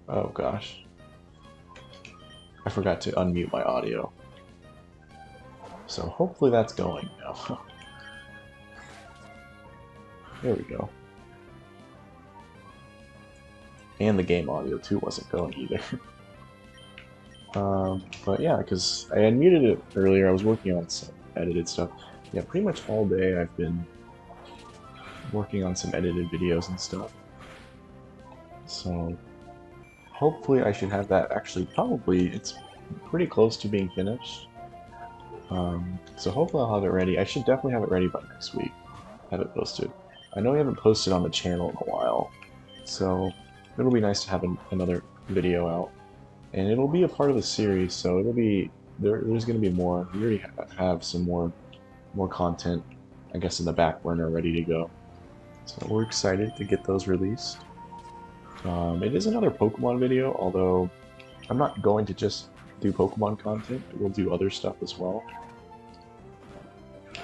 Oh gosh. I forgot to unmute my audio. So hopefully that's going now. There we go. And the game audio too wasn't going either. But yeah, because I unmuted it earlier, I was working on some edited stuff. Yeah, pretty much all day I've been working on some edited videos and stuff. So hopefully I should have that actually, probably it's pretty close to being finished. So hopefully I'll have it ready. I should definitely have it ready by next week. Have it posted. I know we haven't posted on the channel in a while, so it'll be nice to have another video out. And it'll be a part of the series, so it'll be there's going to be more. We already have some more content, I guess, in the back burner ready to go. So we're excited to get those released. It is another Pokemon video, although I'm not going to just do Pokemon content. We'll do other stuff as well.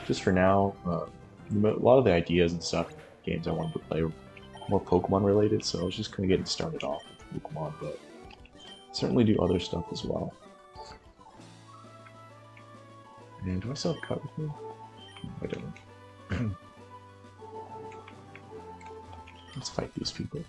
Just for now, a lot of the ideas and stuff, games I wanted to play were more Pokemon related, so I was just kind of getting started off with Pokemon, but certainly do other stuff as well. And do I still have cut with me? No, I don't. Let's fight these people.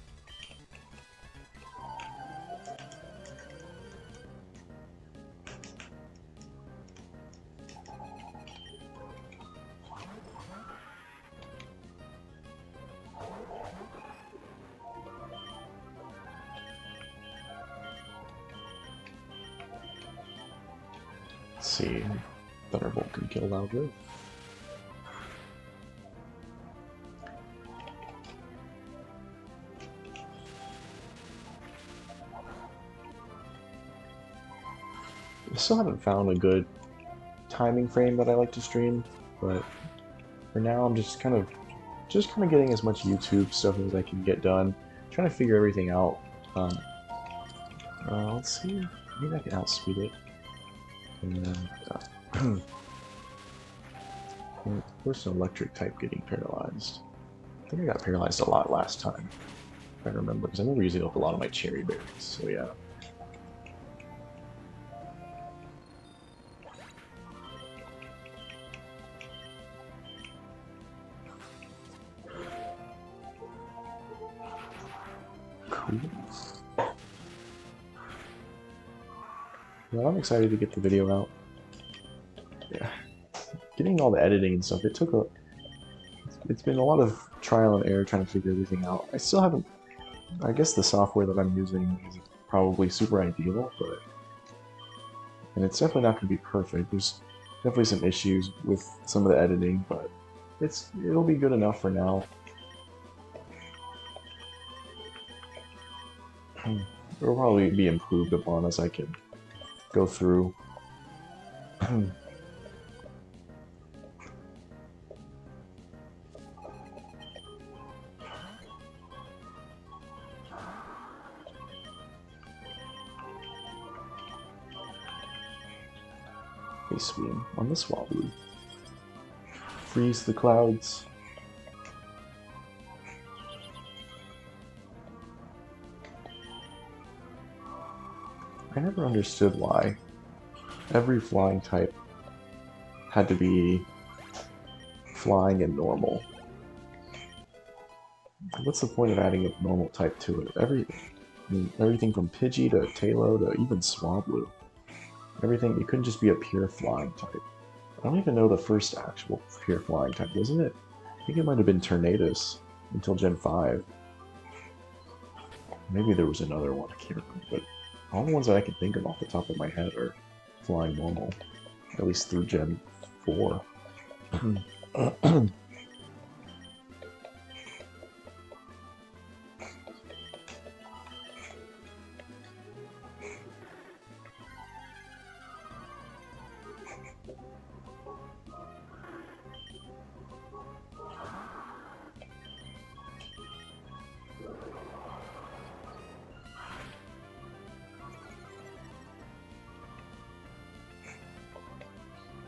Let's see. Thunderbolt can kill Loudred. I still haven't found a good timing frame that I like to stream, but for now I'm just kind of getting as much YouTube stuff as I can get done, trying to figure everything out. Let's see, maybe I can outspeed it. And where's an electric type getting paralyzed? I think I got paralyzed a lot last time, if I remember, because I remember using up a lot of my cherry berries. So yeah. Cool. Well, I'm excited to get the video out. Yeah, getting all the editing and stuff, it's been a lot of trial and error trying to figure everything out. I still haven't, I guess the software that I'm using is probably super ideal, and it's definitely not going to be perfect. There's definitely some issues with some of the editing, but it'll be good enough for now. It'll probably be improved upon as I can go through. Face Beam on the Swablu. Freeze the clouds. I never understood why every flying type had to be flying and normal. What's the point of adding a normal type to it? Everything from Pidgey to Tailo to even Swablu. Everything, it couldn't just be a pure flying type. I don't even know the first actual pure flying type, wasn't it? I think it might have been Tornadus until Gen 5. Maybe there was another one, I can't remember, but all the ones that I can think of off the top of my head are flying normal, at least through Gen 4.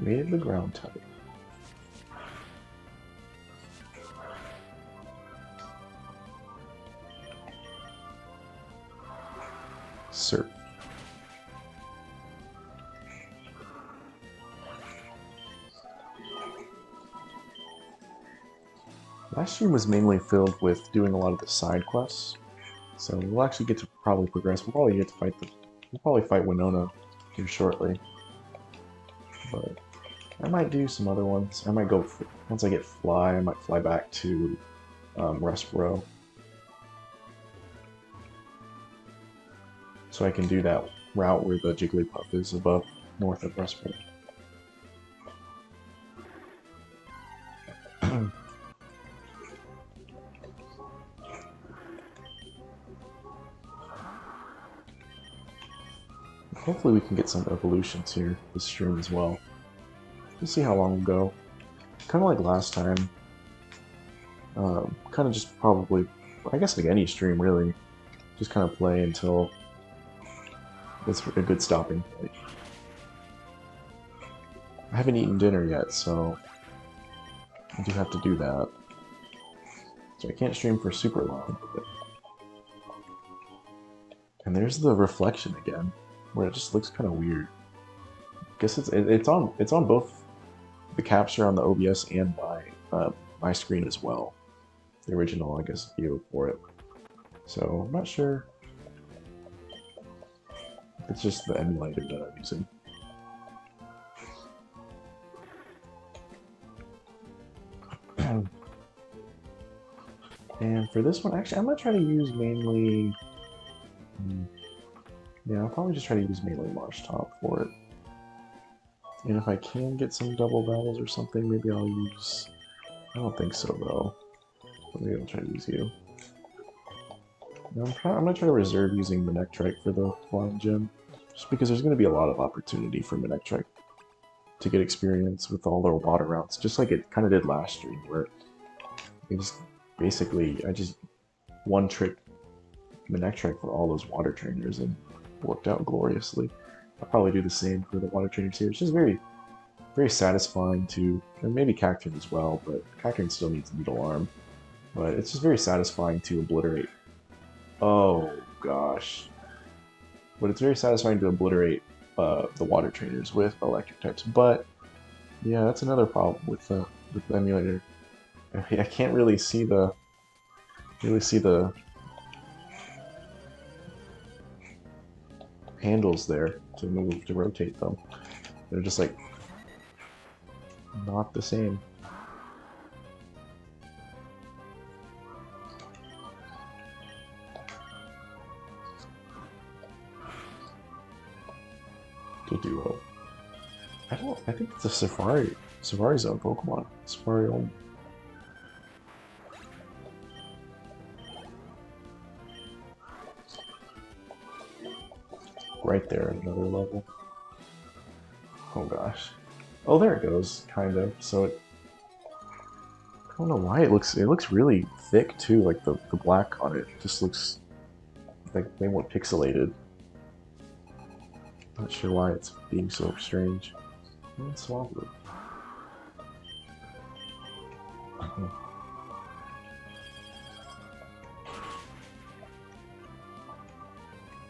Made the ground type. Surf. Last stream was mainly filled with doing a lot of the side quests, so we'll actually get to probably progress. We'll probably get to fight we'll probably fight Winona here shortly, but I might do some other ones. I might go once I get Fly. I might fly back to Rustboro, so I can do that route where the Jigglypuff is above north of Rustboro. Hopefully we can get some evolutions here this stream as well. We'll see how long we go. Kind of like last time. Kind of just probably, I guess like any stream really, just kind of play until it's a good stopping point. I haven't eaten dinner yet, so I do have to do that. So I can't stream for super long. And there's the reflection again, where it just looks kind of weird. I guess it's on both the capture on the OBS and my screen as well. The original, I guess, view for it. So I'm not sure. It's just the emulator that I'm using. And for this one, actually, I'm gonna try to use mainly. Yeah, I'll probably just try to use mainly Marshtomp for it. And if I can get some double battles or something, maybe I'll use... I don't think so, though. But maybe I'll try to use you. Now, I'm going to try to reserve using Manectric for the Flying Gem, just because there's going to be a lot of opportunity for Manectric to get experience with all their water routes, just like it kind of did last stream, where it just basically, I just one-trick Manectric for all those water trainers, and worked out gloriously. I'll probably do the same for the water trainers here. It's just very, very satisfying to, and maybe Cacturne as well, but Cacturne still needs Needle Arm. But it's just very satisfying to obliterate. Oh gosh. But it's very satisfying to obliterate the water trainers with electric types. But yeah, that's another problem with the emulator. I can't really see the handles there to move, to rotate them. They're just like not the same. Duo. I think it's a Safari Zone Pokemon. Safari only. Right there, another level. Oh gosh. Oh, there it goes, kind of. So it... I don't know why it looks really thick too, like the black on it just looks like way more pixelated. Not sure why it's being so strange. It's Swablu.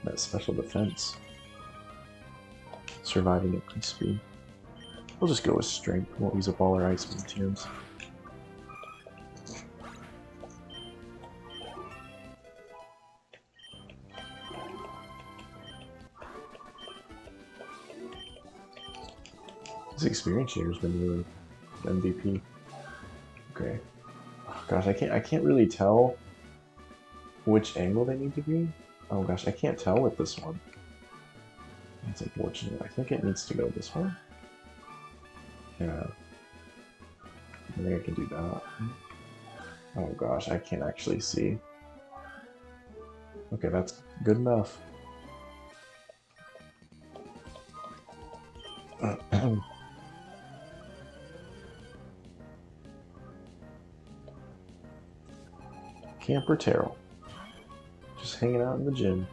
That special defense. Surviving at peace speed. We'll just go with strength. Won't use up all our ice TMs. This experience share has been really MVP. Okay. Oh, gosh, I can't really tell which angle they need to be. Oh gosh, I can't tell with this one. That's unfortunate. I think it needs to go this way. Yeah. I think I can do that. Oh gosh, I can't actually see. Okay, that's good enough. Camper Terrell. Just hanging out in the gym.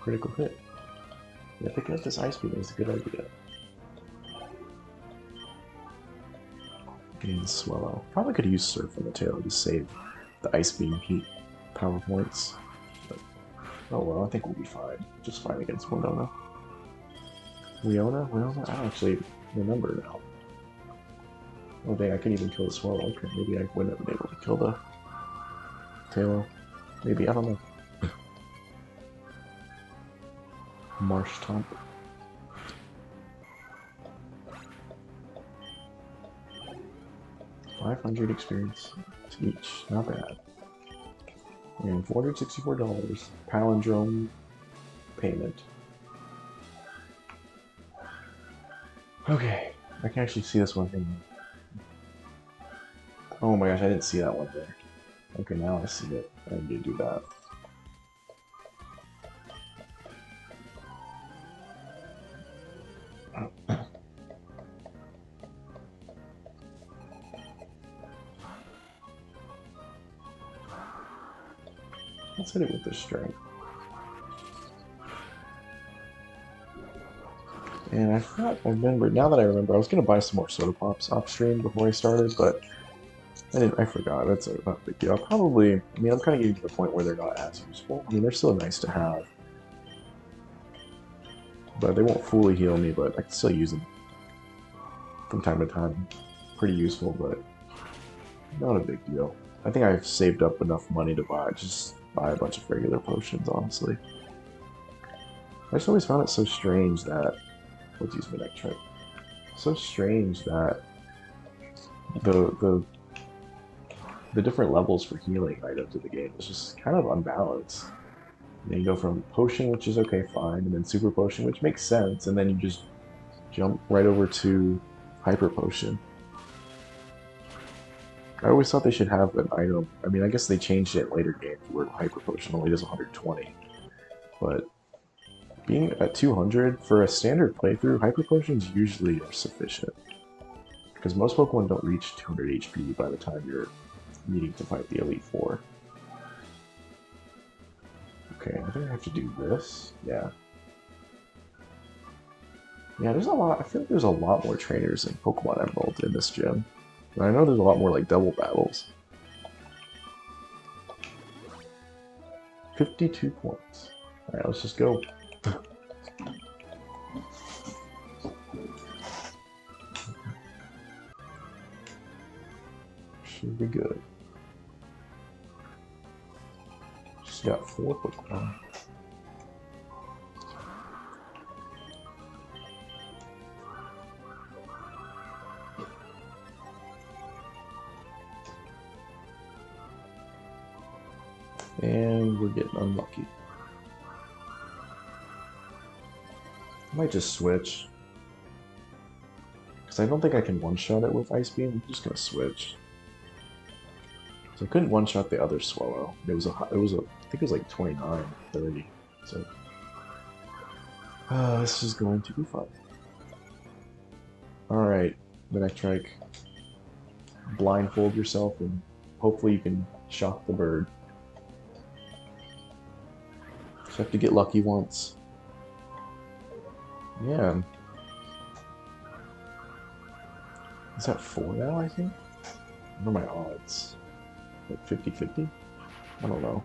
Critical hit. Yeah, picking up this ice beam is a good idea. And Swallow. Probably could have used Surf on the tail to save the Ice Beam heat power points. But, oh well, I think we'll be fine. Just fine against Winona. Leona? I don't actually remember now. Oh dang, I couldn't even kill the Swallow. Okay, maybe I wouldn't have been able to kill the Taillow. Maybe, I don't know. Marshtomp. $500 experience to each. Not bad. And $464. Palindrome payment. Okay, I can actually see this one thing. Oh my gosh, I didn't see that one there. Okay, now I see it. I need to do that. Let's hit it with the strength. And I remember, now that I remember, I was going to buy some more Soda Pops off stream before I started, but I forgot. That's not a big deal. Probably, I mean, I'm kind of getting to the point where they're not as useful. I mean, they're still nice to have. But they won't fully heal me, but I can still use them from time to time. Pretty useful, but not a big deal. I think I've saved up enough money to just buy a bunch of regular potions, honestly. I just always found it so strange that... Let's use Manectric. So strange that the different levels for healing items in the game is just kind of unbalanced. And then you go from Potion, which is okay, fine, and then Super Potion, which makes sense, and then you just jump right over to Hyper Potion. I always thought they should have an item. I mean, I guess they changed it in later games where Hyper Potion only does 120. But being at 200 for a standard playthrough, Hyper Potions usually are sufficient. Because most Pokemon don't reach 200 HP by the time you're needing to fight the Elite Four. Okay, I think I have to do this. Yeah. Yeah, there's a lot. I feel like there's a lot more trainers in Pokemon Emerald in this gym. And I know there's a lot more like double battles. 52 points. Alright, let's just go. Should be good. Just got 4 Pokemon. And we're getting unlucky. I might just switch. Because I don't think I can one-shot it with Ice Beam. I'm just going to switch. So I couldn't one-shot the other Swallow. I think it was like 29, 30. So this is going to be fun. Alright, Manectric. Blindfold yourself and hopefully you can shock the bird. Just have to get lucky once. Yeah. Is that 4 now, I think? What are my odds? Like 50-50? I don't know.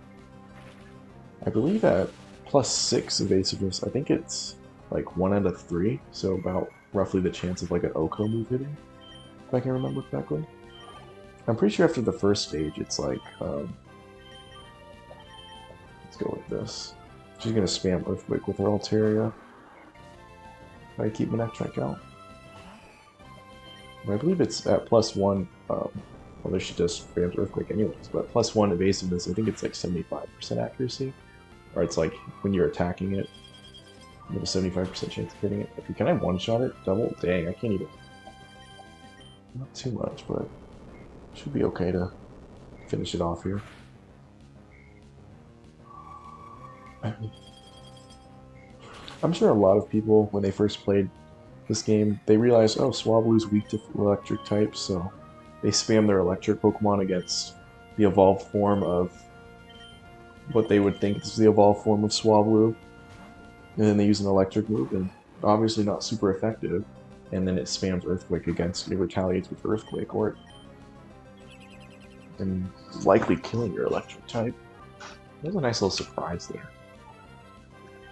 I believe at +6 evasiveness, I think it's like 1 out of 3, so about roughly the chance of like an Oko move hitting, if I can remember correctly. I'm pretty sure after the first stage, it's like, let's go with this. She's gonna spam Earthquake with her Altaria. If I keep Manectric out. But I believe it's at +1, although she does spam Earthquake anyways, but +1 evasiveness, I think it's like 75% accuracy. Or it's like, when you're attacking it, you have a 75% chance of hitting it. Can I one-shot it? Double? Dang, I can't even... Not too much, but... Should be okay to finish it off here. I'm sure a lot of people, when they first played this game, they realized, oh, Swablu's weak to electric types, so they spam their electric Pokemon against the evolved form of what they would think is the evolved form of Swablu. And then they use an electric move, and obviously not super effective. And then it spams Earthquake against it, retaliates with Earthquake, or it and likely killing your electric type. There's a nice little surprise there.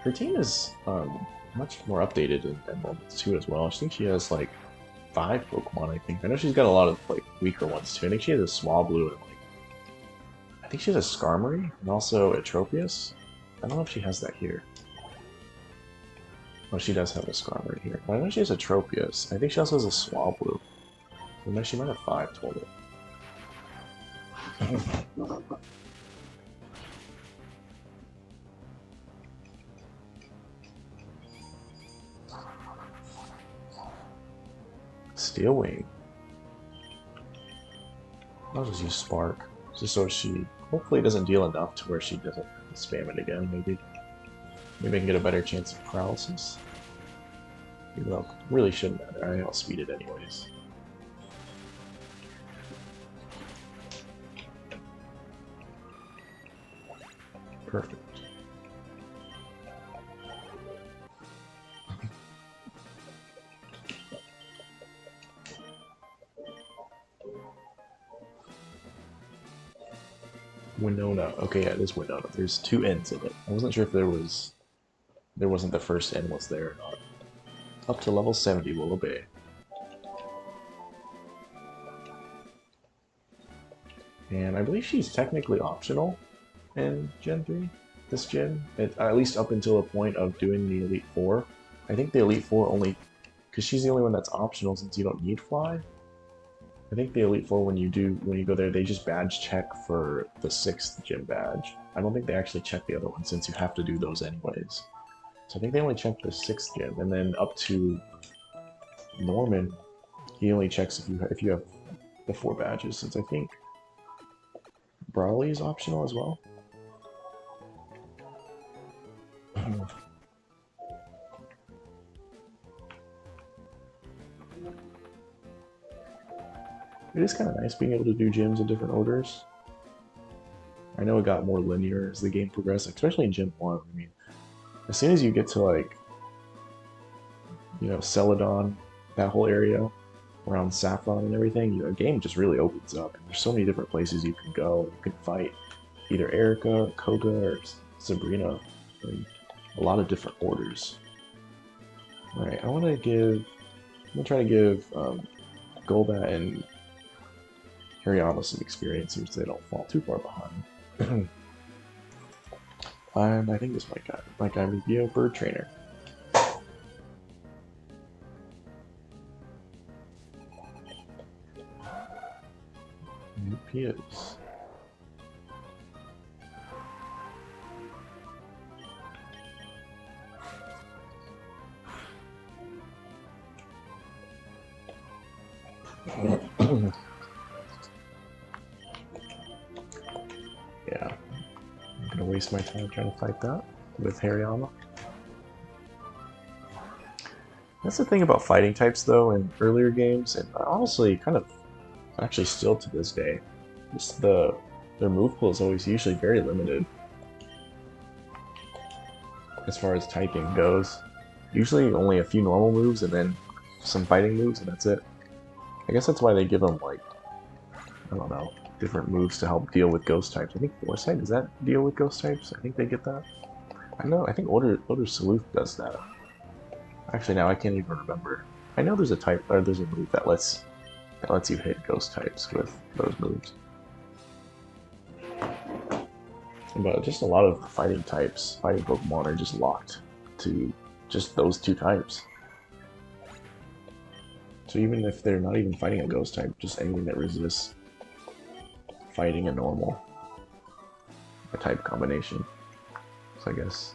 Her team is much more updated in Emerald 2 as well. I think she has like 5 Pokemon, I think. I know she's got a lot of like weaker ones too. I think she has a Swablu and like I think she has a Skarmory and also a Tropius. I don't know if she has that here. Oh, she does have a Skarmory here. I know she has a Tropius. I think she also has a Swablu. So no, she might have 5 total. Steel Wing. I'll just use Spark, just so she hopefully doesn't deal enough to where she doesn't spam it again. Maybe I can get a better chance of paralysis. Even though it really shouldn't matter. I outspeed it anyways. Perfect. Winona. Okay, yeah, it is Winona. There's 2 N's in it. I wasn't sure if there wasn't the first N was there or not. Up to level 70 will obey. And I believe she's technically optional in Gen 3, this gen, at least up until a point of doing the Elite Four. I think the Elite Four only, because she's the only one that's optional since you don't need Fly. I think the Elite Four, when you go there, they just badge check for the 6th gym badge. I don't think they actually check the other one since you have to do those anyways. So I think they only check the 6th gym, and then up to Norman, he only checks if you have the 4 badges. Since I think Brawly is optional as well. It is kind of nice being able to do gyms in different orders. I know it got more linear as the game progressed, especially in Gym 1. I mean, as soon as you get to like, you know, Celadon, that whole area around Saffron and everything, the game just really opens up. And there's so many different places you can go. You can fight either Erica, Koga, or Sabrina in a lot of different orders. Alright, I'm gonna try to give Golbat and Hariyama some experience so they don't fall too far behind. And I think this might be a bird trainer. Yep, he is. Yeah, I'm gonna waste my time trying to fight that with Hariyama. That's the thing about fighting types, though, in earlier games, and honestly, kind of, actually still to this day, just their move pool is always usually very limited as far as typing goes. Usually only a few normal moves and then some fighting moves, and that's it. I guess that's why they give them, like, I don't know, different moves to help deal with ghost types. I think Foresight, does that deal with ghost types? I think they get that. I think Odor Salute does that. Actually, now I can't even remember. I know there's a type, or there's a move that lets you hit ghost types with those moves. But just a lot of fighting Pokemon are just locked to just those 2 types. So even if they're not even fighting a ghost type, just anything that resists fighting a normal a type combination. So I guess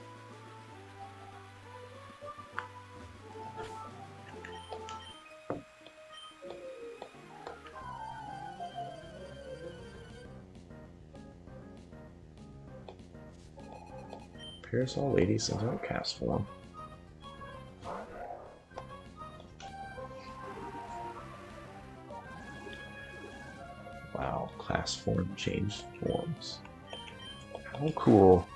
Parasol Lady sends out cast form. Wow, class form changed forms. How cool.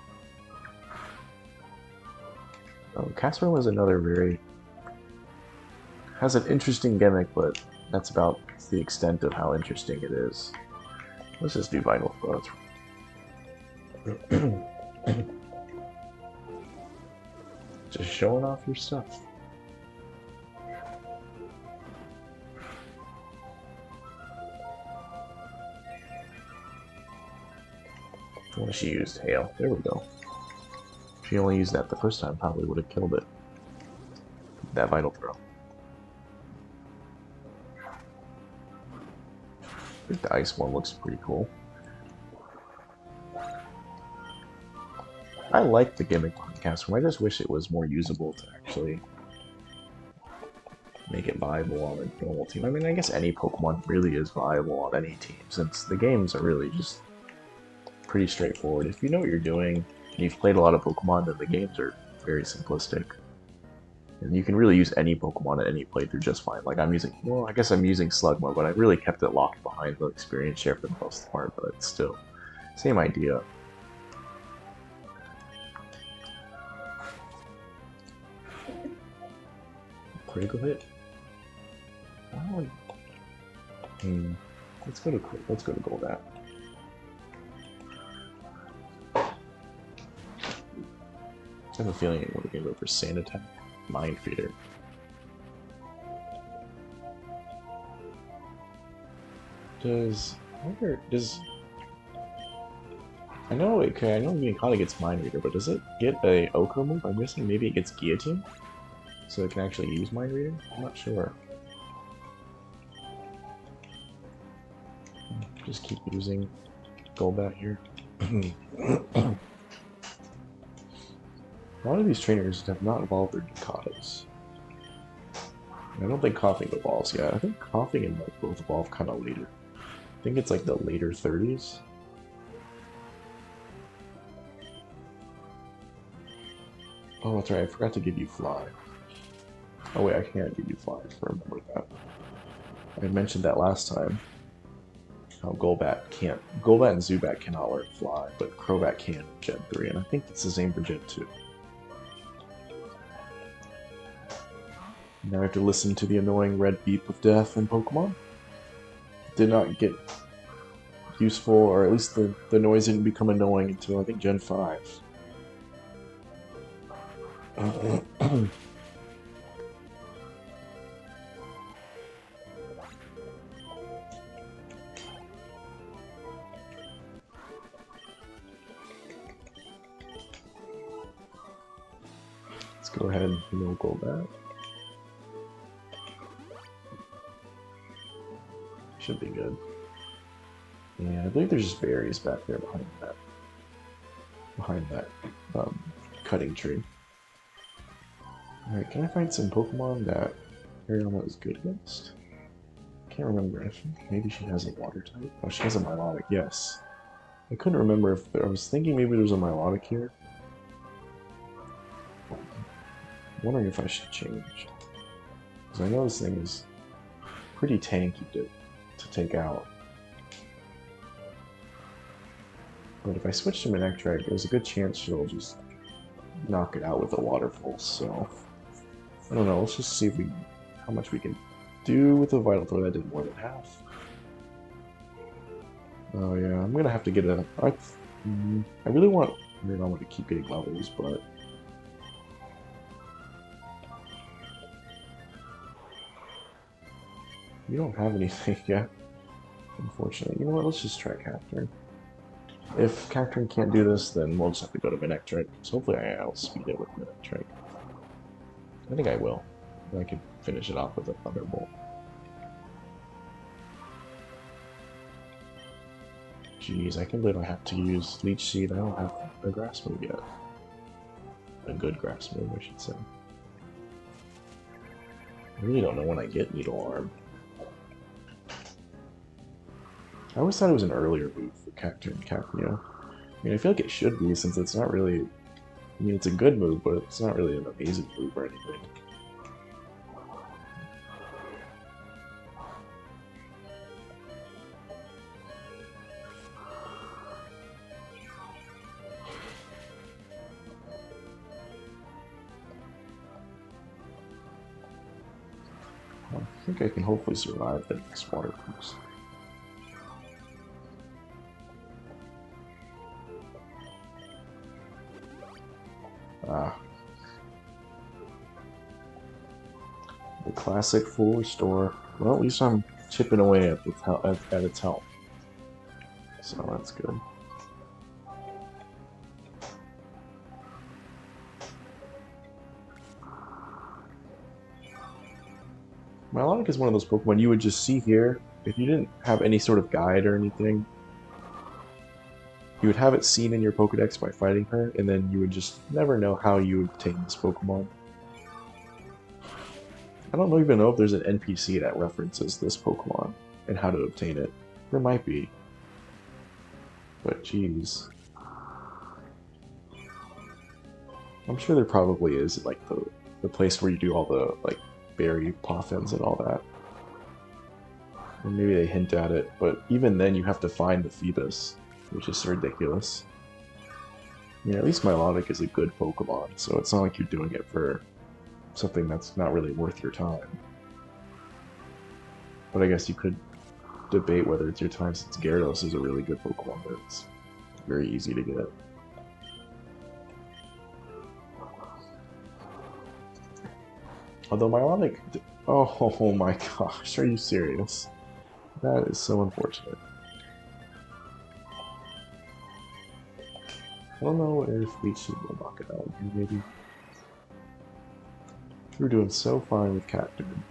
Casper was another has an interesting gimmick, but that's about the extent of how interesting it is. Let's just do Vital Throw. Just showing off your stuff. Well, she used Hail. There we go. If she only used that the first time, probably would have killed it. That Vital Throw. I think the ice one looks pretty cool. I like the gimmick on Castform. I just wish it was more usable to actually make it viable on a normal team. I mean, I guess any Pokemon really is viable on any team, since the games are really just pretty straightforward. If you know what you're doing, and you've played a lot of Pokemon, then the games are very simplistic. And you can really use any Pokemon at any playthrough just fine. Like I'm using, well, I guess I'm using Slugma, but I really kept it locked behind the experience share for the most part, but it's still, same idea. Critical hit? Oh. Let's go to Golbat. I have a feeling we're going to go for Sand Attack, Mind Feeder. I know Minicata gets Mind Reader, but does it get a Oko move? I'm guessing maybe it gets Guillotine? So it can actually use Mind Reader? I'm not sure. Just keep using Golbat here. A lot of these trainers have not evolved their Nicatas. I don't think Coughing evolves yet. I think Coughing and Mud both evolve kind of later. I think it's like the later 30s. Oh, that's right. I forgot to give you Fly. Oh wait, I can't give you Fly. I remember that. I mentioned that last time. How Golbat and Zubat cannot learn Fly, but Crobat can in Gen 3, and I think it's the same for Gen 2. Now I have to listen to the annoying red beep of death in Pokemon. Did not get useful, or at least the noise didn't become annoying until I think Gen 5. Let's go ahead and heal Golbat. Should be good. Yeah, I believe there's just berries back there behind that cutting tree. Alright, can I find some Pokemon that Ariana is good against? Can't remember. I think maybe she has a water type. Oh, she has a Milotic, yes. I couldn't remember if I was thinking maybe there was a Milotic here. I'm wondering if I should change. Because I know this thing is pretty tanky to take out. But if I switch to Manectric, there's a good chance she'll just knock it out with a Water Pulse, so I don't know, let's just see how much we can do with a Vital Throw. That did more than half. Oh yeah, I'm gonna have to get a... I really want Miramon to keep getting levels, but... You don't have anything yet, unfortunately. You know what, let's just try Cacturne. If Cacturne can't do this, then we'll just have to go to Manectric. So hopefully I'll speed it with Manectric. I think I will. I can finish it off with a Thunderbolt. Jeez, I can't believe I have to use Leech Seed. I don't have a grass move yet. A good grass move, I should say. I really don't know when I get Needle Arm. I always thought it was an earlier move for Cacturne and Cacnea. I mean, I feel like it should be, since it's not really... I mean, it's a good move, but it's not really an amazing move or anything. I think I can hopefully survive the next water pulse. The classic full restore. Well, at least I'm chipping away at its health. So that's good. Milotic is one of those Pokemon you would just see here. If you didn't have any sort of guide or anything, you would have it seen in your Pokedex by fighting her, and then you would just never know how you would obtain this Pokemon. I don't even know if there's an NPC that references this Pokemon and how to obtain it. There might be. But jeez. I'm sure there probably is, like, the place where you do all the, like, berry poffins and all that. Or maybe they hint at it, but even then you have to find the Phoebus, which is ridiculous. I mean, at least Milotic is a good Pokemon, so it's not like you're doing it for something that's not really worth your time. But I guess you could debate whether it's your time, since Gyarados is a really good Pokemon, but it's very easy to get. Although Milotic... Oh my gosh, are you serious? That is so unfortunate. I don't know if we should knock it out here, maybe. We're doing so fine with Cacturne.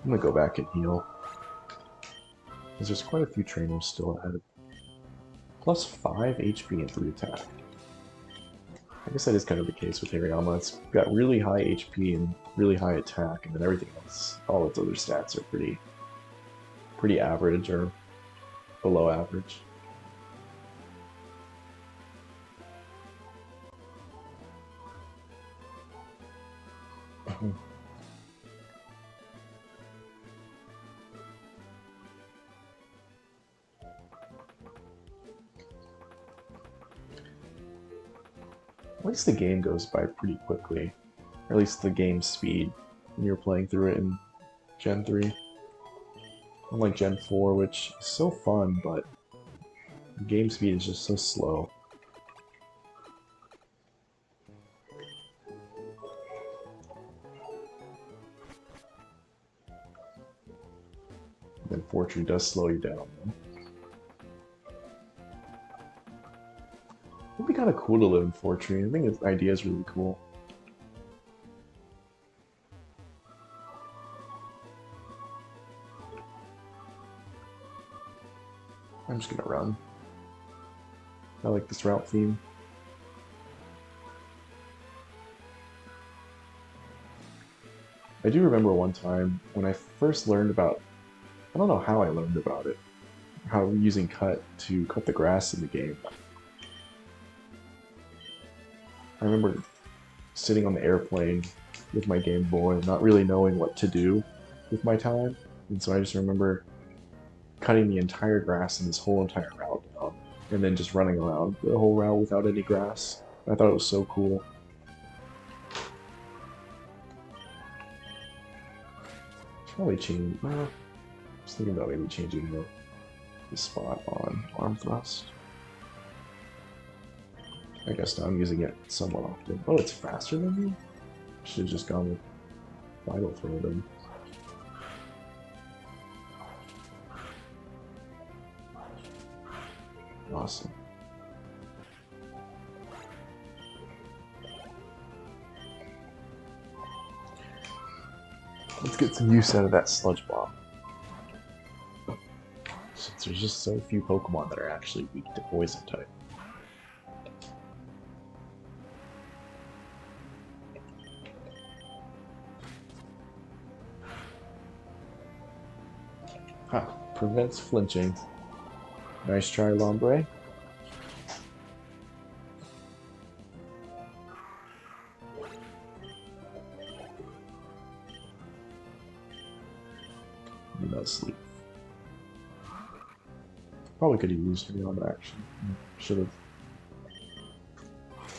I'm gonna go back and heal. Because there's quite a few trainers still ahead. Plus 5 HP and 3 attack. I guess that is kind of the case with Hariyama. It's got really high HP and really high attack, and then everything else, all its other stats are pretty average or below average. At least the game goes by pretty quickly. Or at least the game speed when you're playing through it in Gen 3. Unlike Gen 4, which is so fun, but the game speed is just so slow. And then Fortune does slow you down. It'd be kind of cool to live in Fortune. I think its idea is really cool. I'm just gonna run. I like this route theme. I do remember one time when I first learned about... I don't know how I learned about it. How using cut to cut the grass in the game. I remember sitting on the airplane with my Game Boy, not really knowing what to do with my time, and so I just remember cutting the entire grass in this whole entire route, and then just running around the whole route without any grass. I thought it was so cool. Probably change. I was thinking about maybe changing the spot on arm thrust. I guess now I'm using it somewhat often. Oh, it's faster than me? Should have just gone with Vital Throw then. Awesome. Let's get some use out of that Sludge Bomb. Since there's just so few Pokemon that are actually weak to Poison type. Ha! Prevents flinching. Nice try, Lombre. No sleep. Probably could have used me on the action. Should have.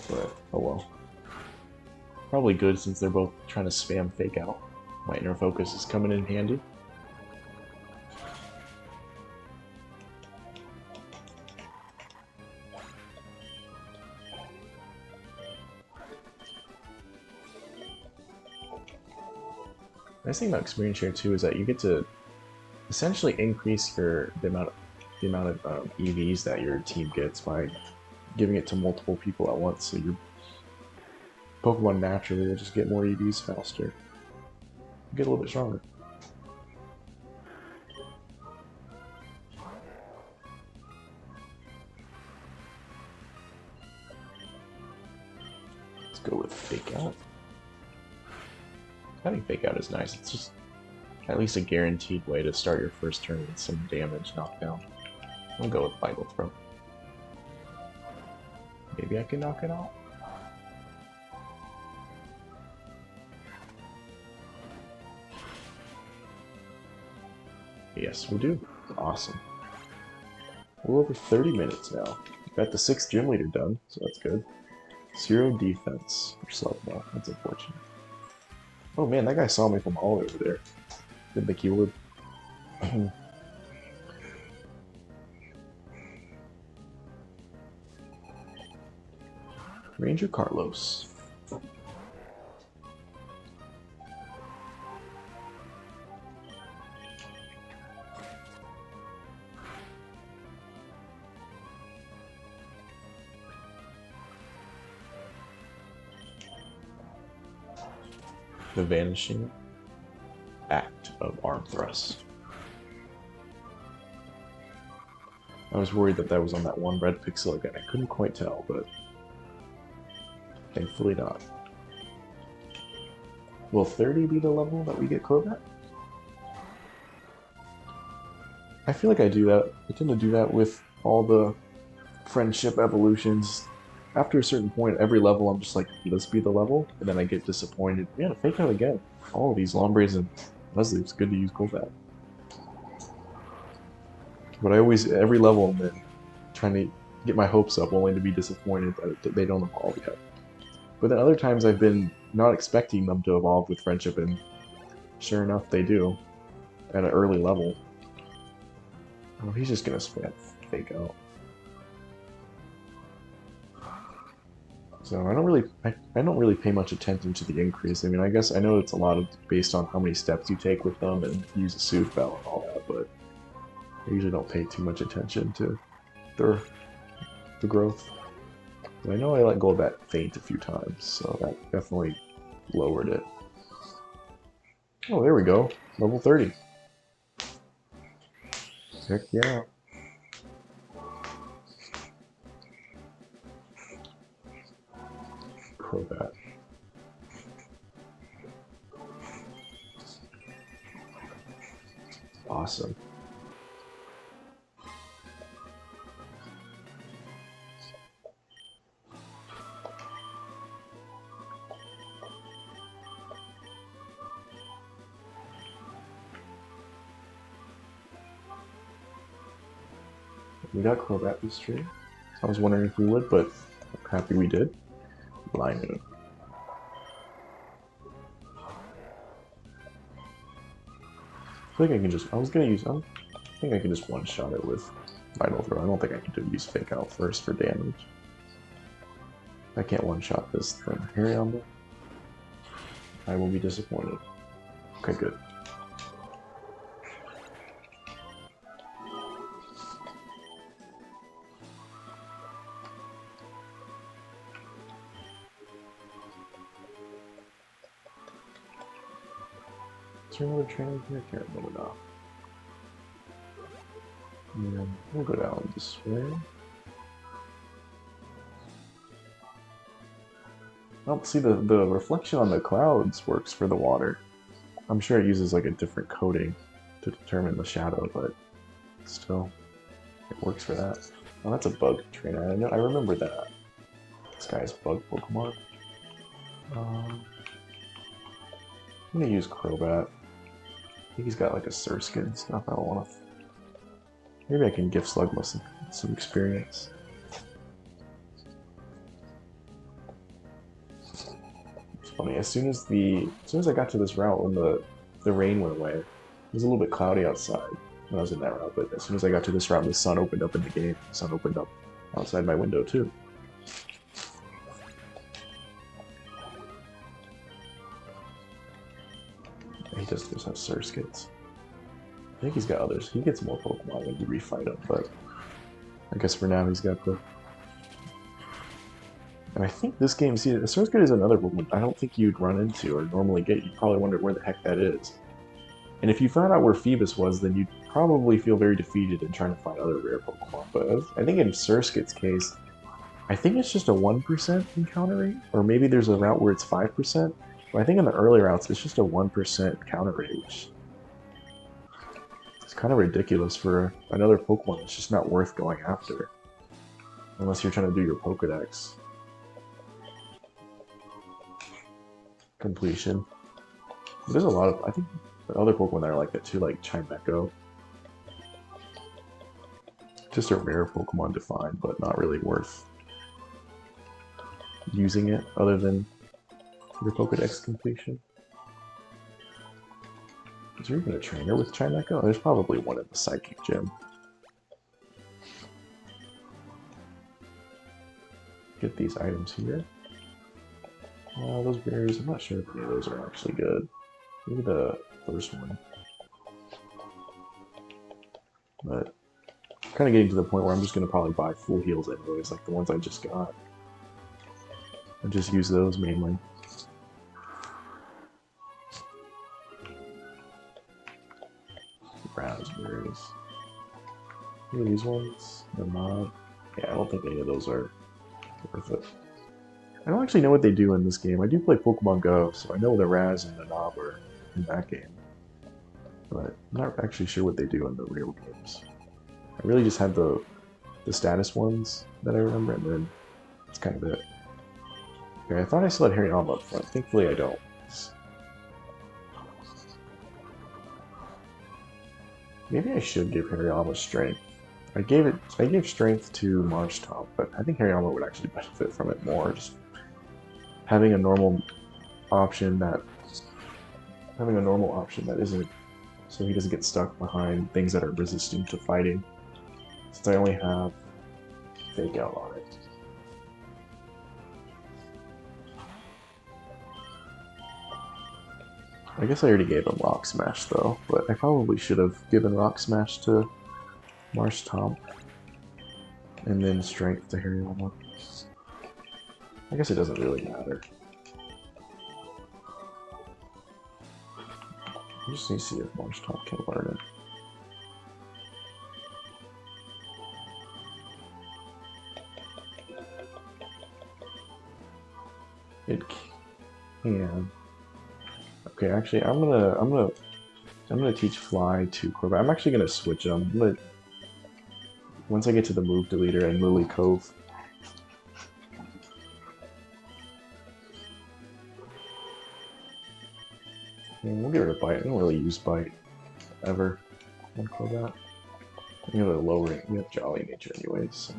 But, oh well. Probably good since they're both trying to spam Fake Out. My Inner Focus is coming in handy. nice thing about experience share too is that you get to essentially increase the amount of EVs that your team gets by giving it to multiple people at once. So your Pokemon naturally will just get more EVs faster, get a little bit stronger. Let's go with Fake Out. I think Fake Out is nice. It's just at least a guaranteed way to start your first turn with some damage knockdown. I'll go with Vital Throw. Maybe I can knock it out? Yes, we do. Awesome. We're over 30 minutes now. Got the 6th gym leader done, so that's good. 0 defense for Slugma. That's unfortunate. Oh man, that guy saw me from all over there. Didn't think he would. Ranger Carlos. The Vanishing Act of Arm Thrust. I was worried that that was on that one red pixel again. I couldn't quite tell, but thankfully not. Will 30 be the level that we get Crobat? I feel like I do that. I tend to do that with all the friendship evolutions. After a certain point, every level I'm just like, let's be the level, and then I get disappointed. Yeah, Fake Out again. All of these Lombres and Leslie, it's good to use Crobat. But I always, every level I'm in, trying to get my hopes up, only to be disappointed that they don't evolve yet. But then other times I've been not expecting them to evolve with friendship, and sure enough, they do at an early level. Oh, he's just gonna spam Fake Out. So I don't really pay much attention to the increase. I mean, I guess I know it's a lot of based on how many steps you take with them and use a Soothbell and all that, but I usually don't pay too much attention to the growth. I know I let go of that Faint a few times, so that definitely lowered it. Oh, there we go. Level 30. Heck yeah. Crobat. Awesome. We got Crobat this stream. I was wondering if we would, but I'm happy we did. Lino. I think I can just. I think I can just one-shot it with Vital Throw. I don't think I need to use Fake Out first for damage. I can't one-shot this from Hariyama. I will be disappointed. Okay, good. Another training here? I can't remember now. And we'll go down this way. Oh, see, the reflection on the clouds works for the water. I'm sure it uses like a different coating to determine the shadow, but still, it works for that. Oh, that's a bug trainer. I remember that. This guy's bug Pokemon. I'm gonna use Crobat. I think he's got like a Surskit and stuff. I don't want to. Maybe I can gift Slugma some experience. It's funny. As soon as I got to this route, when the rain went away, it was a little bit cloudy outside when I was in that route. But as soon as I got to this route, the sun opened up in the game. The sun opened up outside my window too. does just have Surskits. I think he's got others. He gets more Pokemon when you refight him, but I guess for now he's got the... And I think this game, see, Surskit is another Pokemon I don't think you'd run into or normally get. You'd probably wonder where the heck that is. And if you found out where Phoebus was, then you'd probably feel very defeated in trying to find other rare Pokemon. But I think in Surskit's case, I think it's just a 1% encounter rate, or maybe there's a route where it's 5%. But I think in the early routes, it's just a 1% counter rate, which it's kind of ridiculous for another Pokemon. It's just not worth going after, unless you're trying to do your Pokedex completion. There's a lot of, I think, other Pokemon that are like that too, like Chimecho. Just a rare Pokemon to find, but not really worth using it other than your Pokedex completion. Is there even a trainer with Chimecho? There's probably one in the Psychic Gym. Get these items here. Those berries, I'm not sure if any of those are actually good. Maybe the first one. But I'm kind of getting to the point where I'm just going to probably buy full heals anyways, like the ones I just got. And just use those mainly. Raspberries. Any of these ones? They're not. Yeah, I don't think any of those are worth it. I don't actually know what they do in this game. I do play Pokemon Go, so I know the Raz and the Knob are in that game. But I'm not actually sure what they do in the real games. I really just had the status ones that I remember, and then that's kind of it. Okay, I thought I still had Hariyama up front. Thankfully I don't. Maybe I should give Hariyama strength. I gave strength to Marshtomp, but I think Hariyama would actually benefit from it more. Just having a normal option that isn't, so he doesn't get stuck behind things that are resistant to fighting. Since I only have Fake Out on it. I guess I already gave him Rock Smash though, but I probably should have given Rock Smash to Marshtomp and then Strength to Hariyama. I guess it doesn't really matter. I just need to see if Marshtomp can learn it. It can. Okay, actually, I'm gonna teach Fly to Corbat. I'm actually gonna switch them. Once I get to the move deleter and Lily Cove. And we'll get rid of Bite. I don't really use Bite ever on Corbat. You have a low range. You have Jolly Nature anyways, so.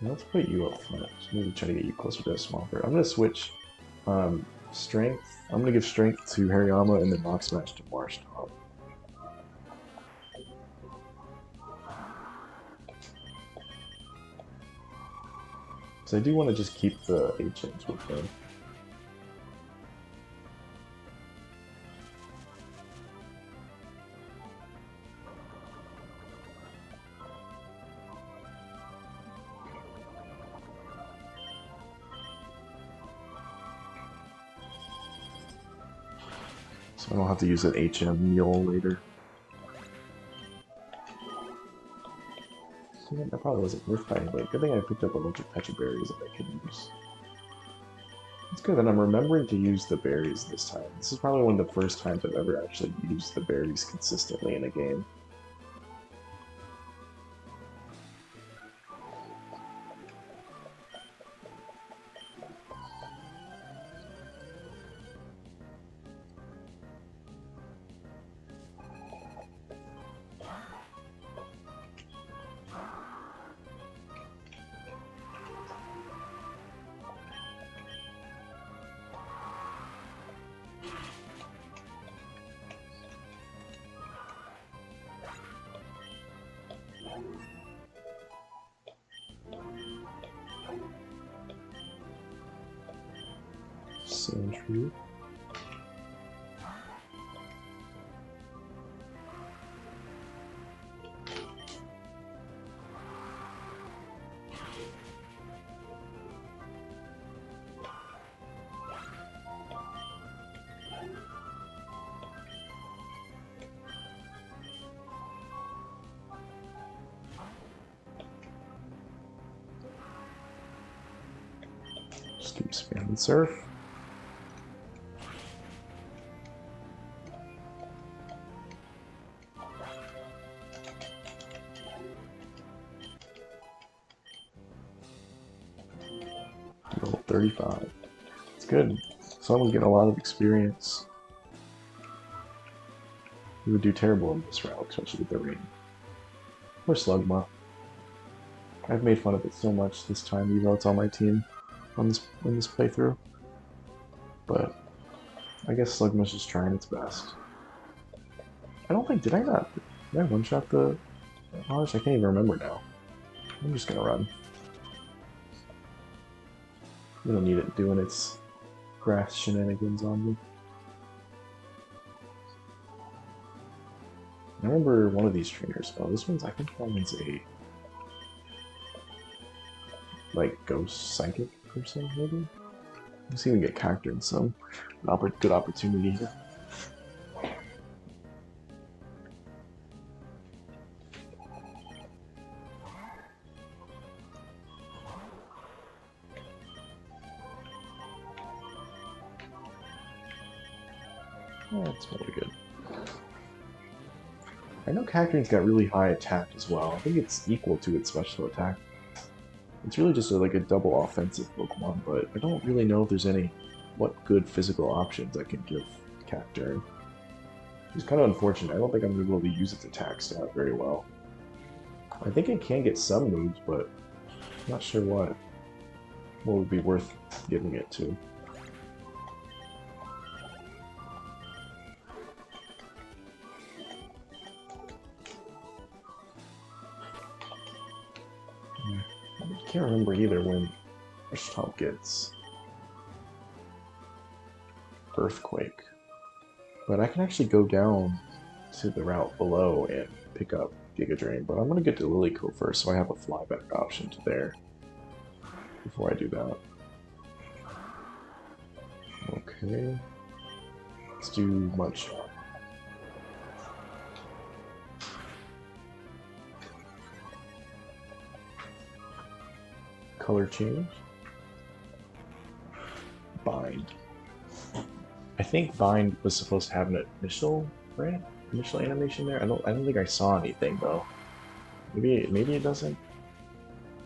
Let's put you up front. So maybe try to get you closer to a Swampert. I'm gonna switch Strength. I'm gonna give Strength to Hariyama and then Rock Smash to Marshtomp. So I do want to just keep the HMs with them. So I don't have to use an HM Mule later. Yeah, that probably wasn't worth fighting, but good thing I picked up a bunch of Pecha Berries that I could use. It's good that I'm remembering to use the berries this time. This is probably one of the first times I've ever actually used the berries consistently in a game. Sandshrew. Just keep spamming surf. Level 35. It's good. Someone's getting a lot of experience. We would do terrible in this route, especially with the rain. Or Slugma. I've made fun of it so much this time, even though it's on my team in this playthrough. But I guess Slugma's just trying its best. I don't think, did I one-shot the Osh? I can't even remember now. I'm just gonna run. We don't need it doing its grass shenanigans on me. I remember one of these trainers. Oh, this one's, I think that one's a like ghost psychic person, maybe? Let's see if we can get character in some. Good opportunity here. Oh, that's really good. I know Cacturing's got really high attack as well. I think it's equal to its special attack. It's really just like a double offensive Pokemon, but I don't really know if there's what good physical options I can give Cacturne. It's kind of unfortunate. I don't think I'm going to be able to use its attack stat very well. I think it can get some moves, but I'm not sure what would be worth giving it to. I can't remember either when Stomp gets Earthquake. But I can actually go down to the route below and pick up Giga Drain. But I'm going to get to Lilycove first, so I have a flyback option to there before I do that. Okay. Let's do Mudshot. Color change. Bind. I think Bind was supposed to have an initial, right? Initial animation there. I don't think I saw anything though. Maybe it doesn't.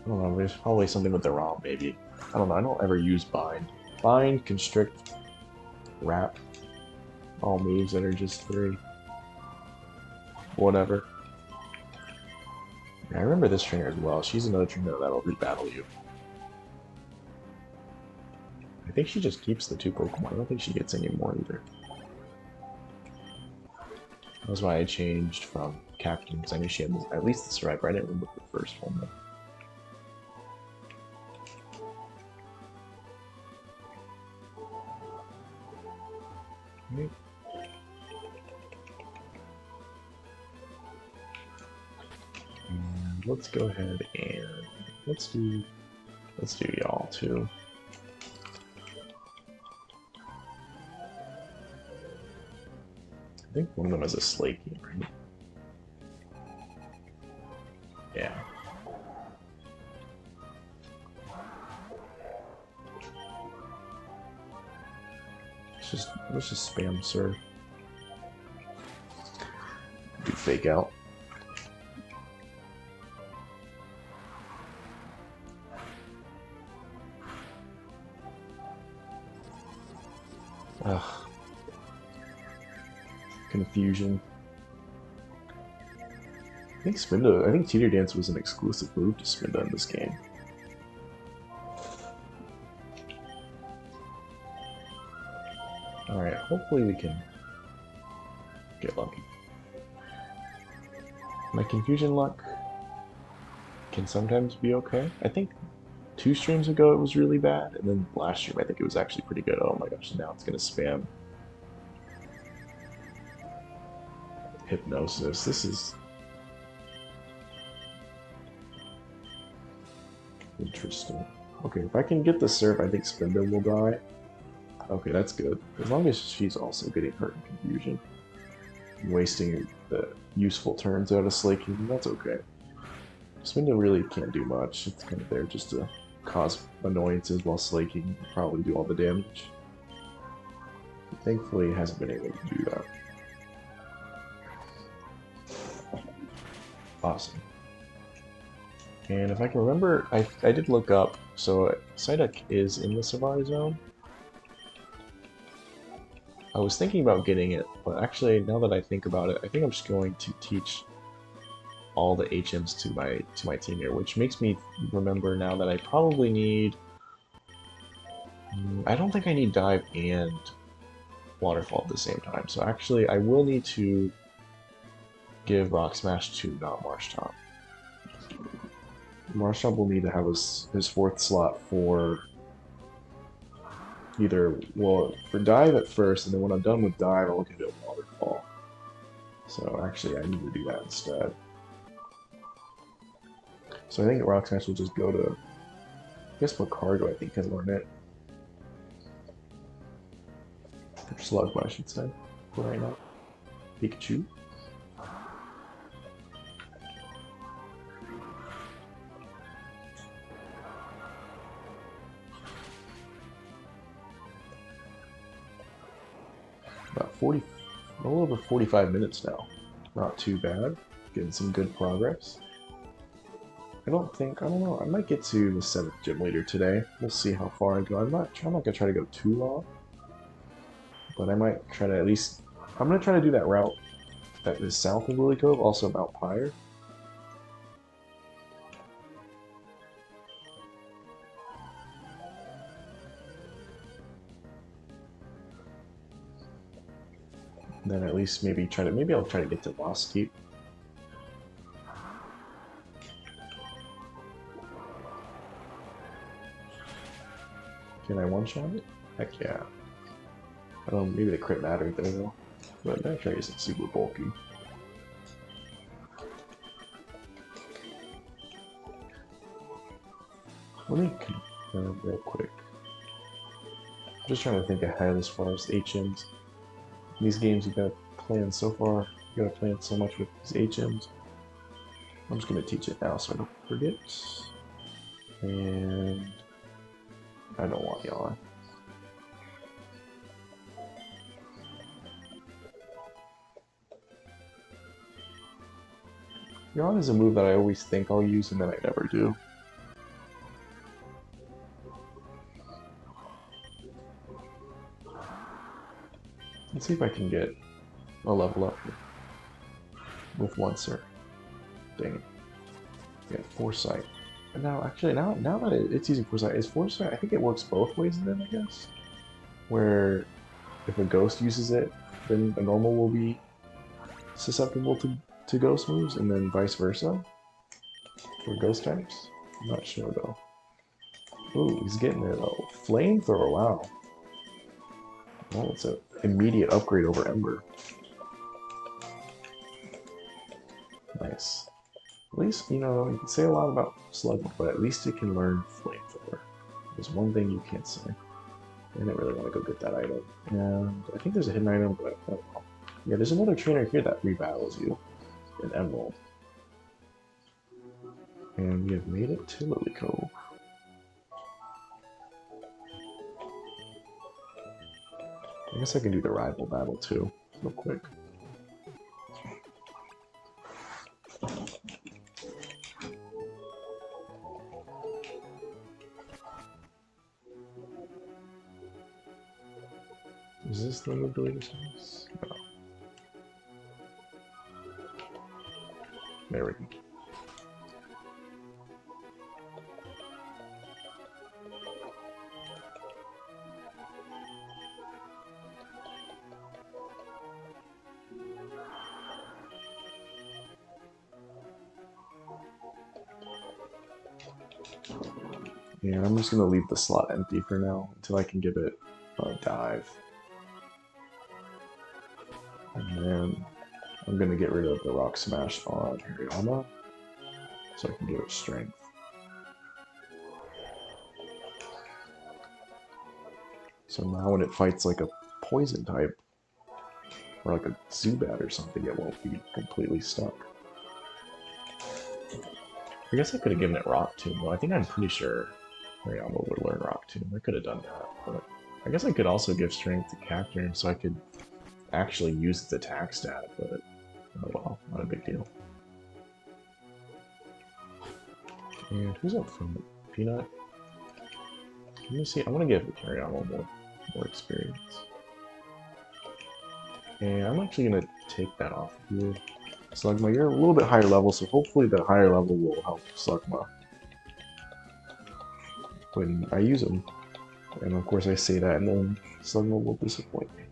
I don't know. There's probably something with the ROM. Maybe. I don't know. I don't ever use Bind. Bind, Constrict, Wrap. All moves that are just 3. Whatever. Yeah, I remember this trainer as well. She's another trainer that'll rebattle you. I think she just keeps the 2 Pokemon. I don't think she gets any more either. That was why I changed from Captain, because I knew she had at least the Striper. I didn't remember the first one though. Right. And let's go ahead and let's do y'all too. I think one of them is a Slakey, right? Yeah. Let's just spam Surf. Do Fake Out. Ugh. Confusion. I think Cheater Dance was an exclusive move to Spinda in this game. Alright, hopefully we can get lucky. My Confusion luck can sometimes be okay. I think 2 streams ago it was really bad, and then last stream I think it was actually pretty good. Oh my gosh, now it's gonna spam Hypnosis. This is interesting. Okay, if I can get the Surf, I think Spinda will die. Okay, that's good. As long as she's also getting hurt in Confusion. And wasting the useful turns out of Slakey, that's okay. Spinda really can't do much. It's kind of there just to cause annoyances while slaking and probably do all the damage. Thankfully, it hasn't been able to do that. Awesome. And if I can remember, I did look up, so Psyduck is in the Safari Zone. I was thinking about getting it, but actually, now that I think about it, I think I'm just going to teach all the HMs to my team here, which makes me remember now that I probably need... I don't think I need Dive and Waterfall at the same time, so actually I will need to give Rock Smash to not Marshtomp. Marshtomp will need to have his fourth slot for either, well, for Dive at first, and then when I'm done with Dive, I'll give it a Waterfall. So actually, I need to do that instead. So I think Rock Smash will just go to, I guess Picardo, I think, can learn it. Or Slugma, I should say, for right now. Pikachu. About 40, a little over 45 minutes now. Not too bad. Getting some good progress. I don't know, I might get to the 7th gym leader today. We'll see how far I go. I'm not gonna try to go too long. But I might try to at least, I'm gonna try to do that route that is south of Lilycove, also Mount Pyre. Then at least maybe I'll try to get to Lost Keep. Can I one-shot it? Heck yeah. I don't know, maybe the crit mattered there though. But that tray isn't super bulky. Let me confirm real quick. I'm just trying to think ahead as far as HMs. These games you gotta plan so far, you gotta plan so much with these HMs. I'm just gonna teach it now so I don't forget. And I don't want Yawn. Yawn is a move that I always think I'll use and then I never do. Let's see if I can get a level up here. With one sir. Dang it. Yeah, Foresight. And now, actually, now that it's using Foresight, is Foresight, I think it works both ways then, I guess? Where if a ghost uses it, then a normal will be susceptible to ghost moves, and then vice versa for ghost types? I'm not sure though. Ooh, he's getting it though. Flamethrower, wow. Well, it's an immediate upgrade over Ember. Nice. At least, you know, you can say a lot about Slugma, but at least it can learn Flamethrower. There's one thing you can't say. I didn't really want to go get that item. And I think there's a hidden item, but I don't know. Yeah, there's another trainer here that rebattles you in Emerald. And we have made it to Lilycove. I guess I can do the rival battle too, real quick. Is this the move deleter's house? No. There we go. Yeah, I'm just gonna leave the slot empty for now until I can give it a dive. And then I'm gonna get rid of the Rock Smash on Hariyama so I can give it strength. So now when it fights like a poison type, or like a Zubat or something, it won't be completely stuck. I guess I could have given it Rock Tomb, though. I think I'm pretty sure Hariyama would learn Rock Tomb. I could have done that, but I guess I could also give Strength to Cacturne so I could actually use its attack stat, but oh well, not a big deal. And who's up front? Peanut? Let me see. I want to give Hariyama more experience. And I'm actually going to take that off of you. Slugma, you're a little bit higher level, so hopefully the higher level will help Slugma when I use him. And of course I say that, and then Slugma will disappoint me.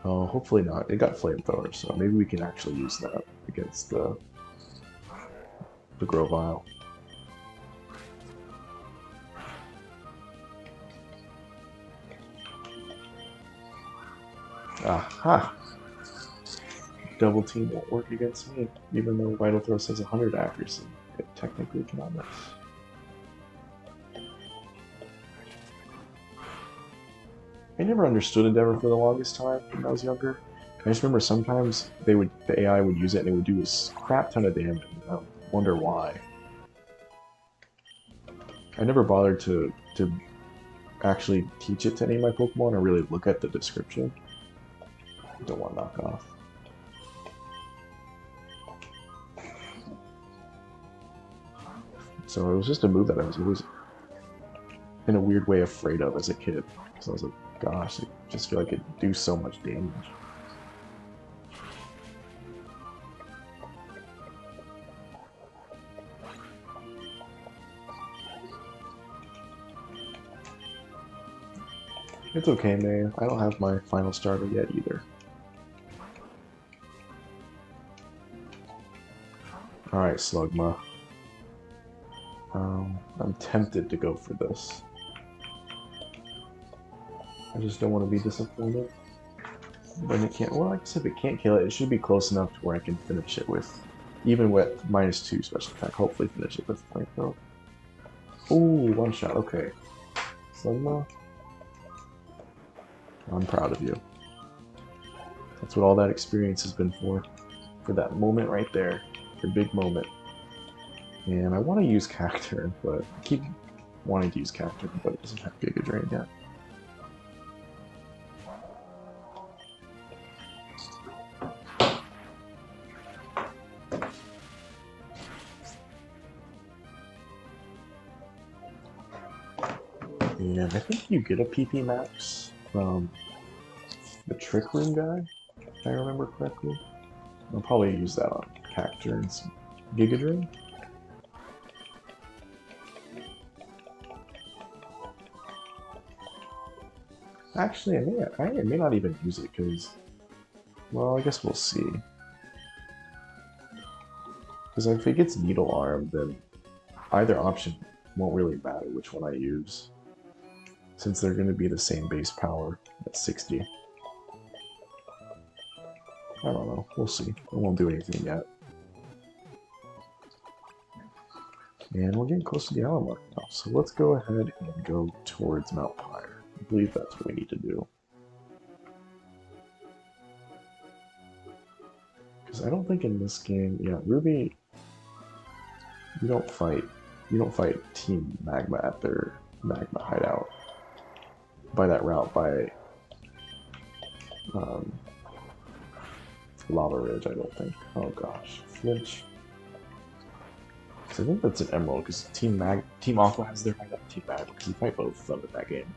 Oh, hopefully not. It got Flamethrower, so maybe we can actually use that against the Grovyle. Aha! Double Team won't work against me, even though Vital Throw says 100 accuracy. It technically cannot miss. I never understood Endeavor for the longest time when I was younger. I just remember sometimes the AI would use it and it would do a crap ton of damage. I wonder why. I never bothered to actually teach it to any of my Pokemon or really look at the description. Don't want to knock off. So it was just a move that I was always, in a weird way, afraid of as a kid. So I was like, gosh, I just feel like it'd do so much damage. It's okay, man. I don't have my final starter yet either. Alright, Slugma. I'm tempted to go for this. I just don't want to be disappointed. But it can't. Well, I guess if it can't kill it, it should be close enough to where I can finish it with, even with -2 special attack. Hopefully, finish it with Flamethrower. Ooh, one shot. Okay, Slugma. I'm proud of you. That's what all that experience has been for that moment right there, your big moment. And I want to use Cacturne, but I keep wanting to use Cacturne, but it doesn't have Giga Drain yet. And I think you get a PP max from the Trick Room guy, if I remember correctly. I'll probably use that on Cacturne's Giga Drain. Actually, I may not even use it because, well, I guess we'll see. Because if it gets Needle Arm, then either option won't really matter which one I use, since they're going to be the same base power at 60. I don't know. We'll see. I won't do anything yet. And we're getting close to the hour mark now, so let's go ahead and go towards Mount Pyre. I believe that's what we need to do. Because I don't think in this game, yeah, Ruby, you don't fight Team Magma at their Magma hideout. By that route, by Lava Ridge, I don't think. Oh gosh, Flinch. So I think that's an Emerald, because Team Aqua has their hideout, Team Magma, because you fight both of them in that game.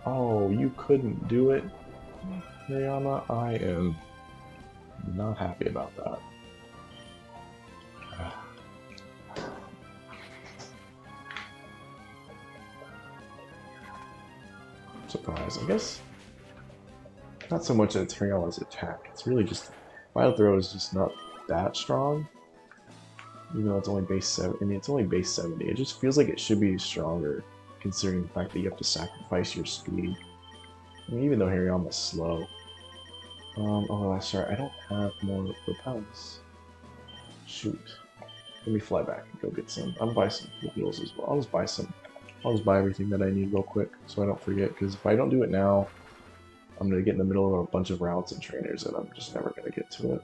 Oh, you couldn't do it, Hariyama? I am not happy about that. Surprise, I guess. Not so much that it's Hariyama's attack, it's really just Vital Throw is just not that strong. Even though it's only base 7, I mean it's only base 70. It just feels like it should be stronger, considering the fact that you have to sacrifice your speed. I mean, even though Hariyama's slow. Oh, that's right, I don't have more repels. Shoot. Let me fly back and go get some. I'll buy some heals as well. I'll just buy everything that I need real quick so I don't forget, because if I don't do it now, I'm going to get in the middle of a bunch of routes and trainers and I'm just never going to get to it.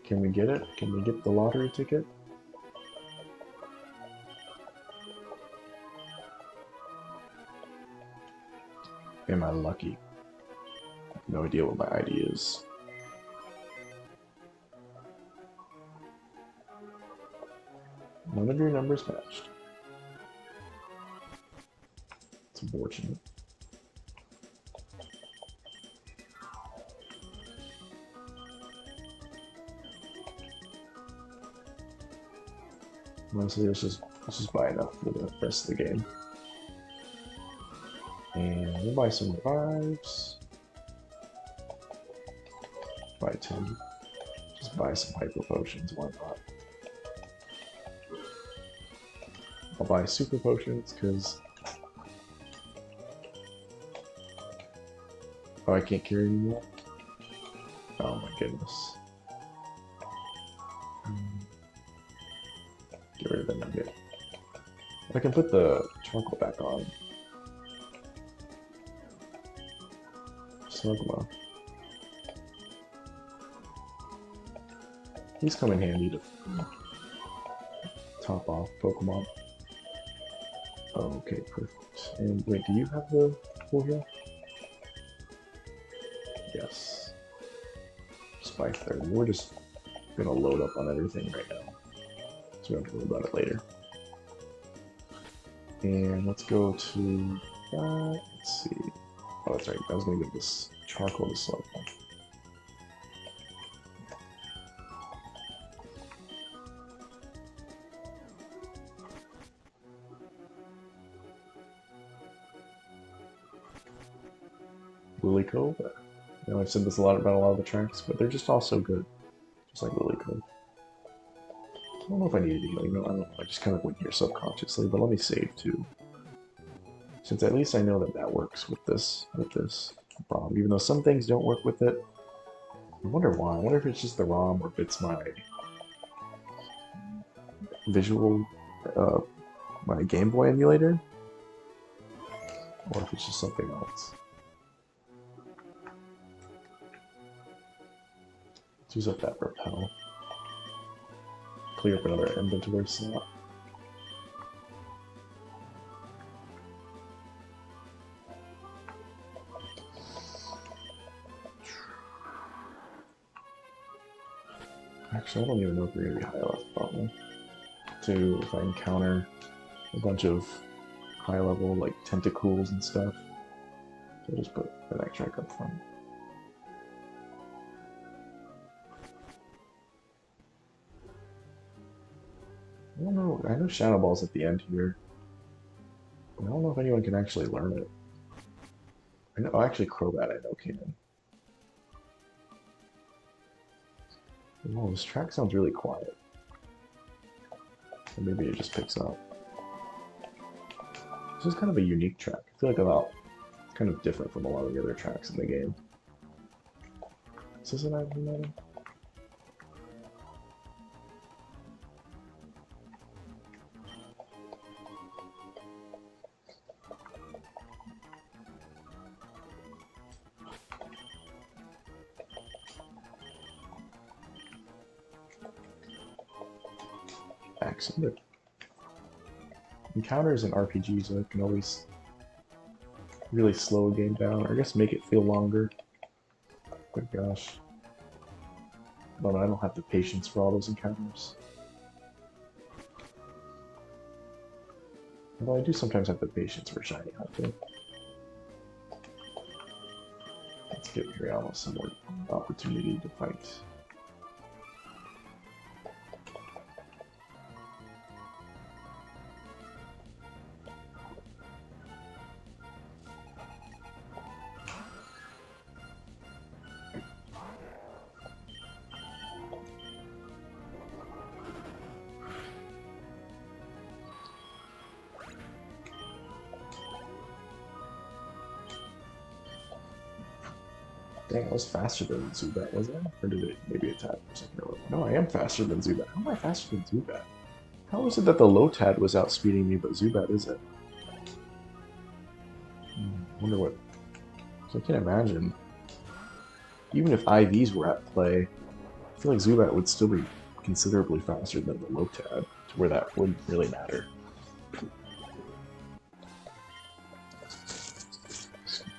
Can we get it? Can we get the lottery ticket? Am I lucky? No idea what my ID is. None of your numbers matched. It's unfortunate. Honestly, let's just buy enough for the rest of the game. And we'll buy some revives. Buy 10. Just buy some hyper potions, why not? I'll buy super potions because oh, I can't carry anymore. Oh my goodness. Get rid of the nugget. I can put the charcoal back on. Slugma. These come in handy to top off Pokemon. Oh, okay, perfect. And wait, do you have the full heal? Yes. Just by 30. We're just gonna load up on everything right now, so we don't have to worry about it later. And let's go to that. Let's see. Oh, that's right. I was gonna give this charcoal to Slugma. Lily Cove. You know, I've said this a lot about a lot of the tracks, but they're just all so good. Just like Lily Cove. I don't know if I needed to heal, you know, I don't know. I just kind of went here subconsciously, but let me save too. Since at least I know that that works with this ROM, even though some things don't work with it. I wonder why. I wonder if it's just the ROM or if it's my visual, my Game Boy emulator, or if it's just something else. Let's use up that repel. Clear up another inventory slot. Actually, I don't even know if we're going to be high enough, probably. To, if I encounter a bunch of high level, like, tentacles and stuff. So I'll just put an extract up front. I don't know. I know Shadow Ball's at the end here. I don't know if anyone can actually learn it. I know. Oh, actually, Crobat I know can. Oh, this track sounds really quiet. Or maybe it just picks up. This is kind of a unique track. I feel like it's kind of different from a lot of the other tracks in the game. Is this an item metal? Excellent. Encounters in RPGs can always really slow a game down, or I guess make it feel longer. But gosh. But I don't have the patience for all those encounters. Although I do sometimes have the patience for Shiny Hunter. Let's give Hirayama some more opportunity to fight. Dang, I was faster than Zubat, was I? Or did it maybe attack for a second? No, I am faster than Zubat. How am I faster than Zubat? How is it that the Lotad was outspeeding me, but Zubat isn't? I wonder what... So I can't imagine. Even if IVs were at play, I feel like Zubat would still be considerably faster than the Lotad, to where that wouldn't really matter.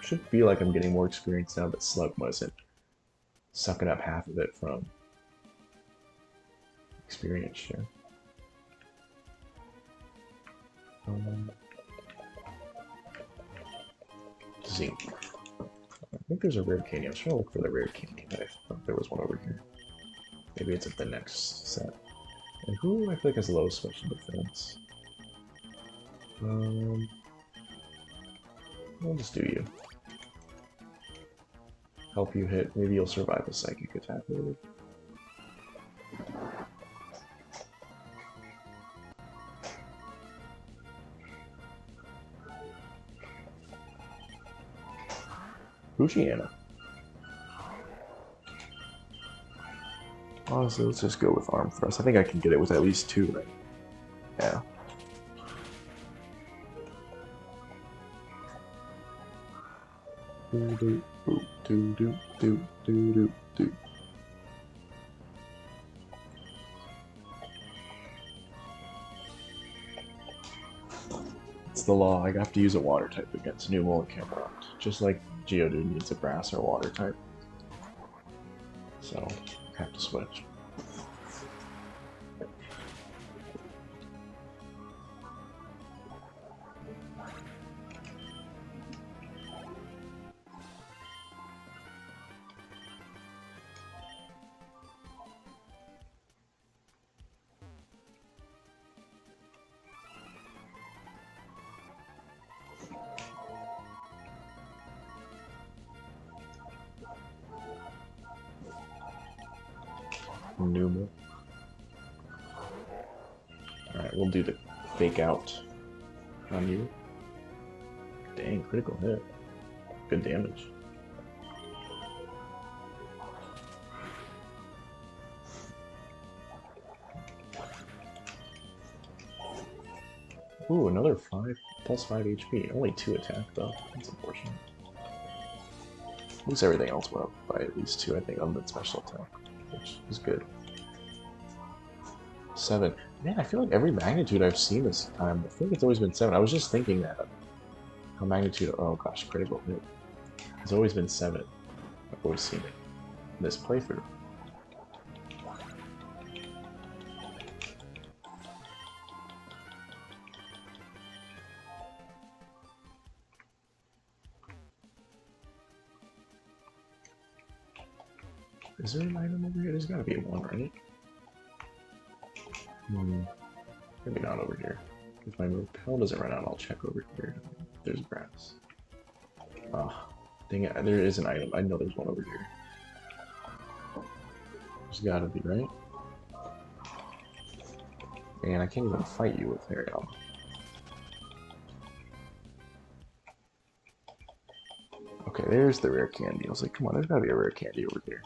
Should feel like I'm getting more experience now that Slug wasn't sucking up half of it from experience share. Zinc. I think there's a rare candy. I was trying to look for the rare candy, but I thought there was one over here. Maybe it's at the next set. And who I feel like has low special defense? I'll just do you. Help you hit. Maybe you'll survive a psychic attack later. Luciana. Honestly, let's just go with Arm Thrust. I think I can get it with at least 2, right? Yeah. Do do do do do do do do. It's the law. I have to use a water type against Numel and Camerupt, just like Geodude needs a grass or water type. So I have to switch. Numel. Alright, we'll do the fake out on you. Dang, critical hit. Good damage. Ooh, another 5 plus 5 HP. Only 2 attack though. That's unfortunate. At least everything else went up by at least 2, I think, on the special attack, which is good. 7. Man, I feel like every magnitude I've seen this time, I think it's always been 7. I was just thinking that. How magnitude, oh gosh, critical hit. It's always been 7. I've always seen it in this playthrough. Is there an item over here? There's gotta be one, right? Maybe not over here. If my repel doesn't run out, I'll check over here. There's grass. Ah, dang it, there is an item. I know there's one over here. There's gotta be, right? Man, I can't even fight you with Ariel. Okay, there's the rare candy. I was like, come on, there's gotta be a rare candy over here.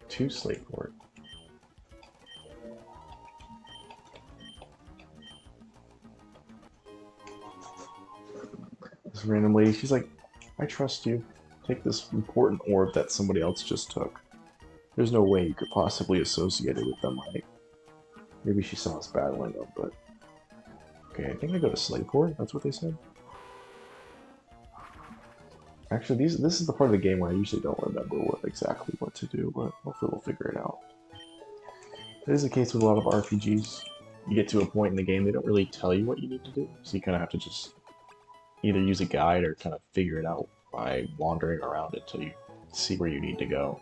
To Slateport. This random lady, she's like, I trust you. Take this important orb that somebody else just took. There's no way you could possibly associate it with them, like, maybe she saw us battling them, but... Okay, I think I go to Slateport, that's what they said? Actually, this is the part of the game where I usually don't remember exactly what to do, but hopefully we'll figure it out. It is the case with a lot of RPGs. You get to a point in the game, they don't really tell you what you need to do, so you kind of have to just either use a guide or kind of figure it out by wandering around until you see where you need to go.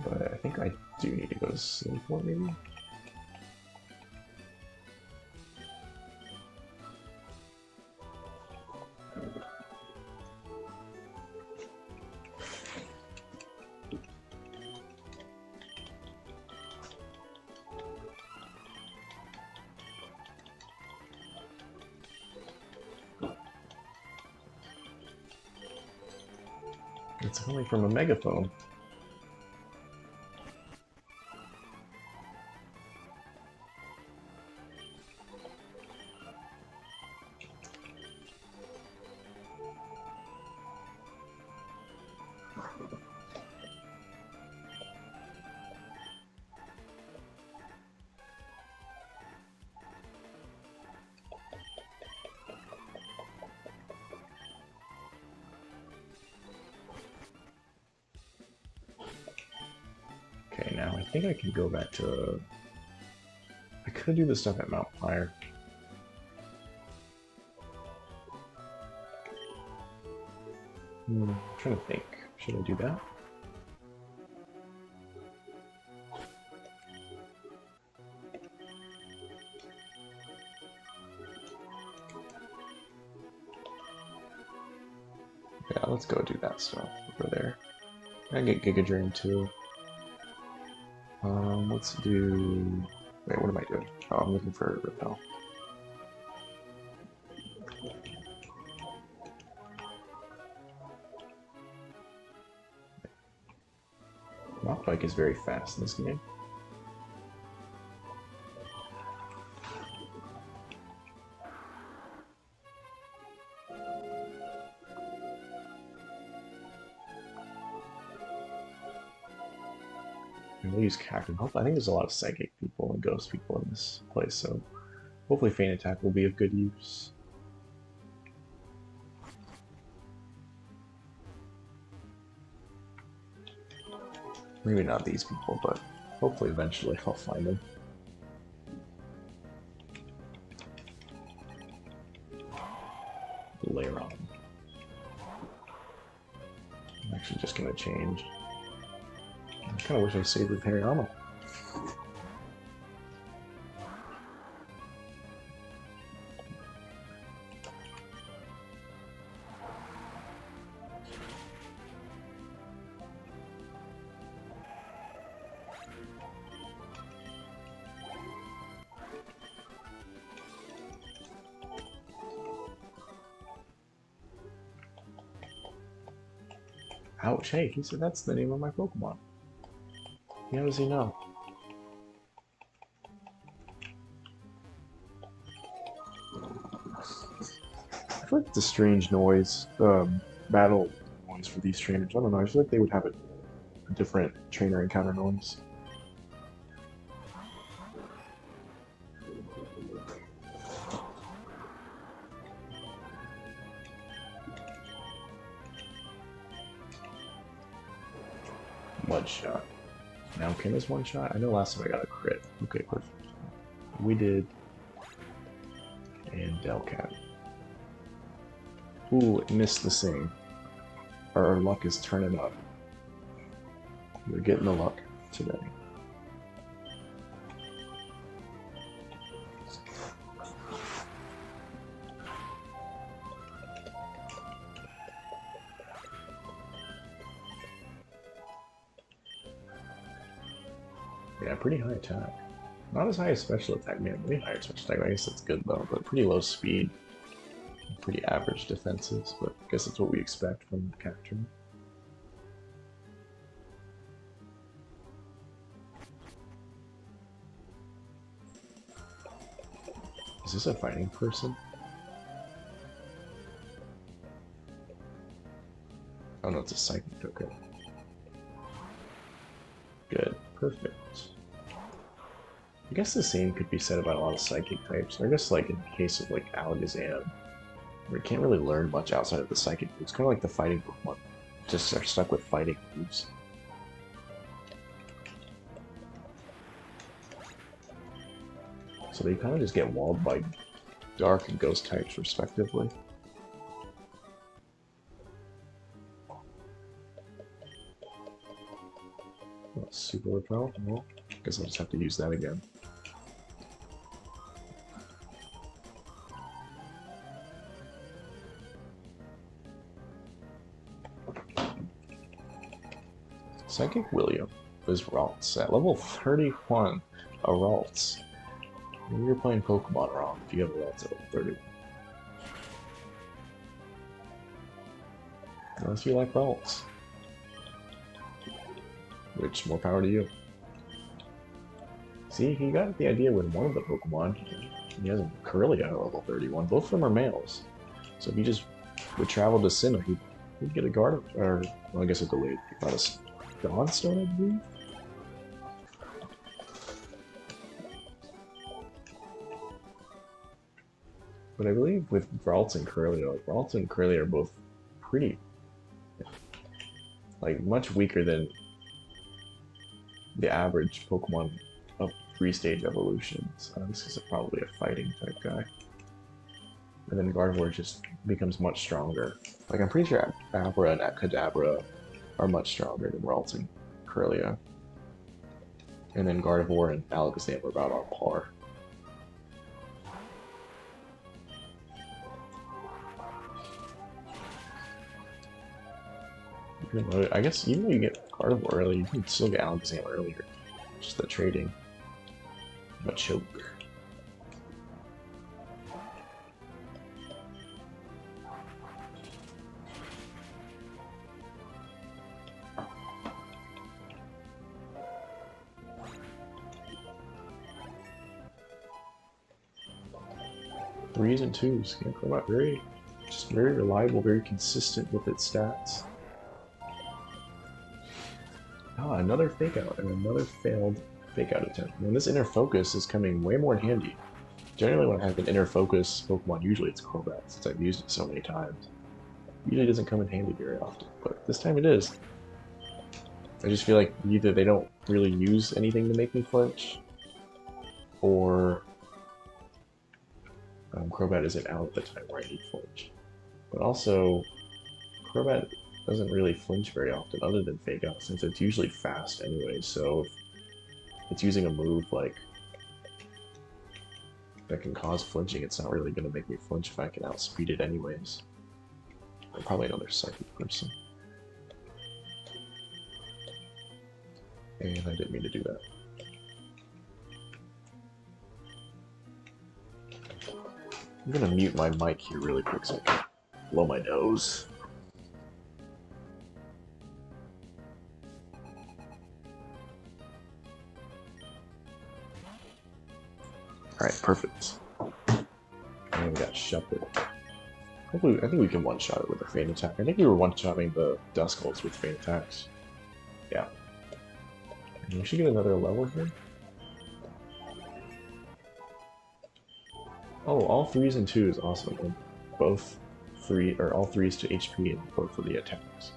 But I think I do need to go to Slateport, maybe? It's only from a megaphone. think I can go back to... I could do this stuff at Mount Fire. I'm trying to think. Should I do that? Yeah, let's go do that stuff over there. I get Giga Drain too. Let's do... Wait, what am I doing? Oh, I'm looking for a Repel. Machbike is very fast in this game. We'll use Cactus. I think there's a lot of psychic people and ghost people in this place, so hopefully Feint Attack will be of good use. Maybe not these people, but hopefully eventually I'll find them. Lairon. I'm actually just gonna change. I kind of wish I saved with Hariyama. Ouch, hey, he said that's the name of my Pokemon. How does he know? I feel like it's a strange noise, battle noise for these trainers. I don't know, I feel like they would have a different trainer encounter noise. Mudshot. Now can this one shot? I know last time I got a crit. Okay, perfect. We did. And Delcat. Ooh, missed the sing. Our luck is turning up. We're getting the luck today. Yeah, pretty high attack. Not as high as special attack, man. Way higher special attack. I guess that's good though, but pretty low speed. Pretty average defenses, but I guess that's what we expect from the character. Is this a fighting person? Oh no, it's a psychic. Okay. Good. Perfect. I guess the same could be said about a lot of psychic types. I guess like in the case of like Alakazam, where you can't really learn much outside of the psychic moves. Kind of like the fighting Pokemon. Just are stuck with fighting moves. So they kind of just get walled by dark and ghost types respectively. Super Repel? Well, I guess I'll just have to use that again. Psychic William is Ralts at level 31. A Ralts. Maybe you're playing Pokemon wrong if you have a Ralts at level 31. Unless you like Ralts. Which, more power to you. See, he got the idea with one of the Pokemon. He has a Corellia at level 31. Both of them are males. So if he just would travel to Sinnoh, he'd get a Gardevoir, or, well, I guess a delayed. He got a Dawnstone, I believe? But I believe with Ralts and Corellia, like, Ralts and Corellia are both pretty, like, much weaker than the average Pokemon of 3-stage evolutions. This is probably a fighting type guy. And then Gardevoir just becomes much stronger. Like, I'm pretty sure Abra and Kadabra are much stronger than Ralts and Corellia. And then Gardevoir and Alakazam are about on par. I guess even though you get Gardevoir early, you can still get Alakazam earlier. Just the trading. Machoke. Threes and twos. Yeah, Crobat very reliable, very consistent with its stats. Ah, another fake out and another failed fake out attempt. And this inner focus is coming way more in handy. Generally when I have an inner focus Pokemon, usually it's Crobat, since I've used it so many times. Usually doesn't come in handy very often, but this time it is. I just feel like either they don't really use anything to make me flinch, or Crobat isn't out at the time where I need flinch. But also, Crobat doesn't really flinch very often other than Fake Out, since it's usually fast anyway, so if it's using a move like that can cause flinching, it's not really going to make me flinch if I can outspeed it anyways. I'm probably another psychic person. And I didn't mean to do that. I'm gonna mute my mic here really quick so I can blow my nose. Alright, perfect. And we got Shuppet. Hopefully, I think we can one-shot it with a Feint Attack. I think we were one-shotting the Duskults with Feint Attacks. Yeah. And we should get another level here. Oh, all threes and twos, awesome. And both all threes to HP and both of the attacks.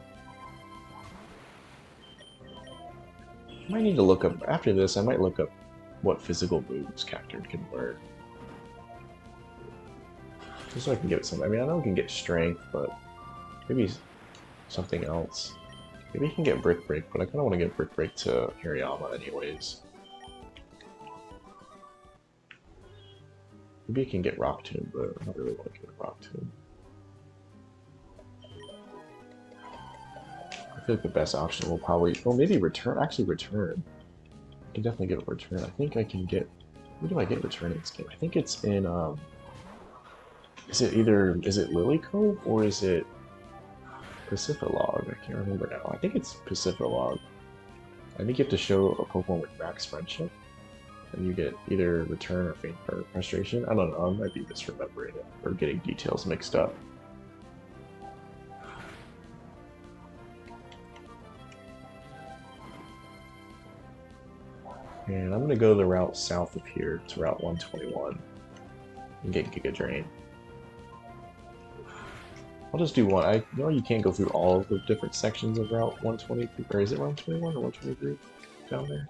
I might need to look up, after this, I might look up what physical moves Cacturne can learn. Just so I can give it some, I mean, I know it can get strength, but maybe something else. Maybe it can get Brick Break, but I kind of want to get Brick Break to Hariyama anyways. Maybe it can get Rock Tomb, but I don't really want to get Rock Tomb. I feel like the best option will probably, well, maybe Return, actually Return. I can definitely get a Return. I think I can get, where do I get Return in this game? I think it's in, is it Lilycove or is it Pacifilog? I can't remember now. I think it's Pacifilog. I think you have to show a Pokemon with max friendship, and you get either Return or Faint or Frustration. I don't know, I might be misremembering it or getting details mixed up. And I'm gonna go the route south of here to Route 121 and get Giga Drain. I'll just do one. I know you can't go through all of the different sections of Route 123, or is it 121 or 123 down there?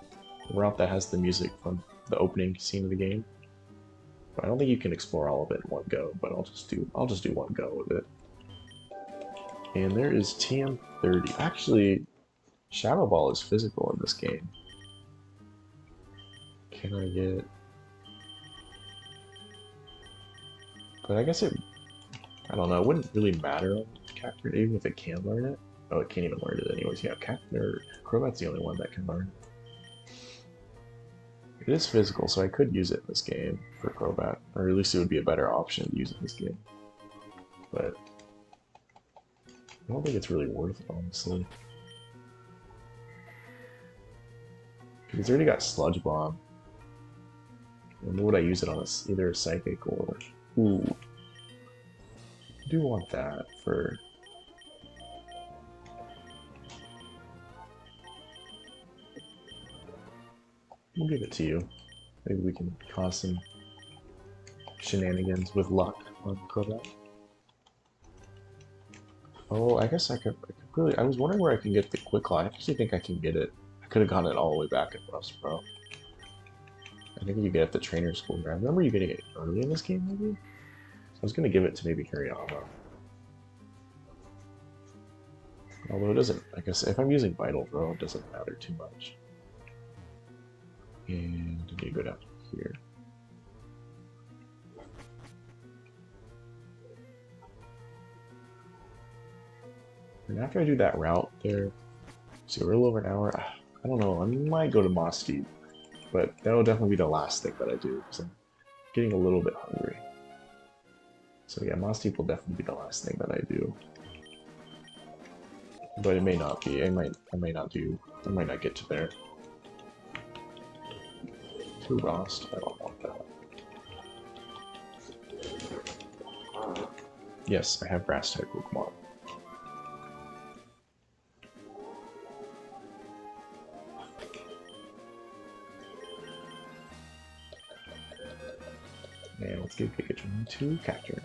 The route that has the music from the opening scene of the game. But I don't think you can explore all of it in one go, but I'll just do one go with it. And there is TM30. Actually, Shadow Ball is physical in this game. Can I get... But I guess I don't know, it wouldn't really matter on Cacturne, even if it can learn it. Oh, it can't even learn it anyways. Yeah, Crobat's the only one that can learn. It is physical, so I could use it in this game for Crobat. Or at least it would be a better option to use in this game. But I don't think it's really worth it, honestly. It's already got Sludge Bomb. And would I use it on either a Psychic or... Ooh. I do want that for... We'll give it to you. Maybe we can cause some shenanigans with luck on Crobat. Oh, I guess I could really... I was wondering where I can get the Quick Claw. I actually think I can get it. I Could have gotten it all the way back at Rust, bro. I think you get it at the trainer school. I remember you getting it early in this game, maybe? I was gonna give it to maybe Hariyama. Although it doesn't, I guess if I'm using Vital Throw, it doesn't matter too much. And I need to go down here. And after I do that route there, see, we're a little over an hour. I don't know, I might go to Moss Deep, but that'll definitely be the last thing that I do, because I'm getting a little bit hungry. So yeah, Moss Deep will definitely be the last thing that I do. But it may not be. I might not get to there. To Rost, I don't want that. Yes, I have grass type Pokemon. And let's give Pikachu to Catcher.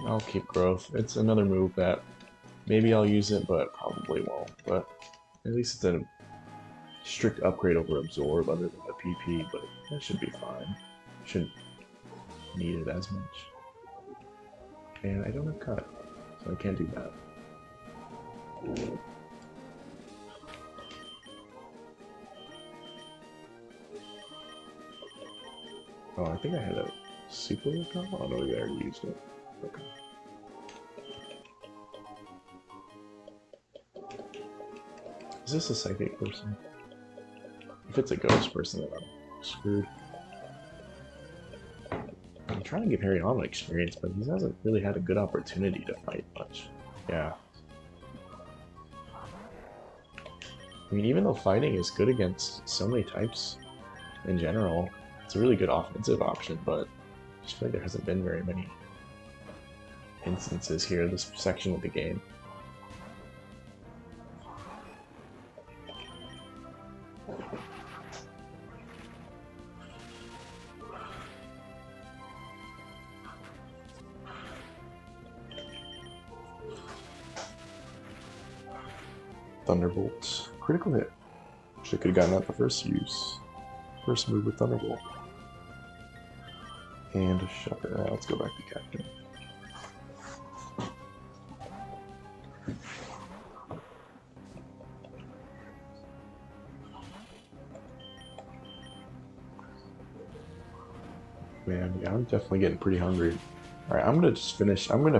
I'll keep Growth. It's another move that maybe I'll use it, but probably won't. But at least it's a strict upgrade over Absorb other than the PP, but that should be fine. Shouldn't need it as much. And I don't have Cut, so I can't do that. Oh, I think I had a Super Recall? Oh no, we already used it. Okay. Is this a psychic person? If it's a ghost person, then I'm screwed. I'm trying to give Hariyama experience, but he hasn't really had a good opportunity to fight much. Yeah. I mean, even though fighting is good against so many types in general, it's a really good offensive option, but I just feel like there hasn't been very many instances here, this section of the game. Thunderbolt. Critical hit. Should have gotten that the first use. First move with Thunderbolt. And a Shocker. Let's go back to Captain. Man, yeah, I'm definitely getting pretty hungry. Alright, I'm gonna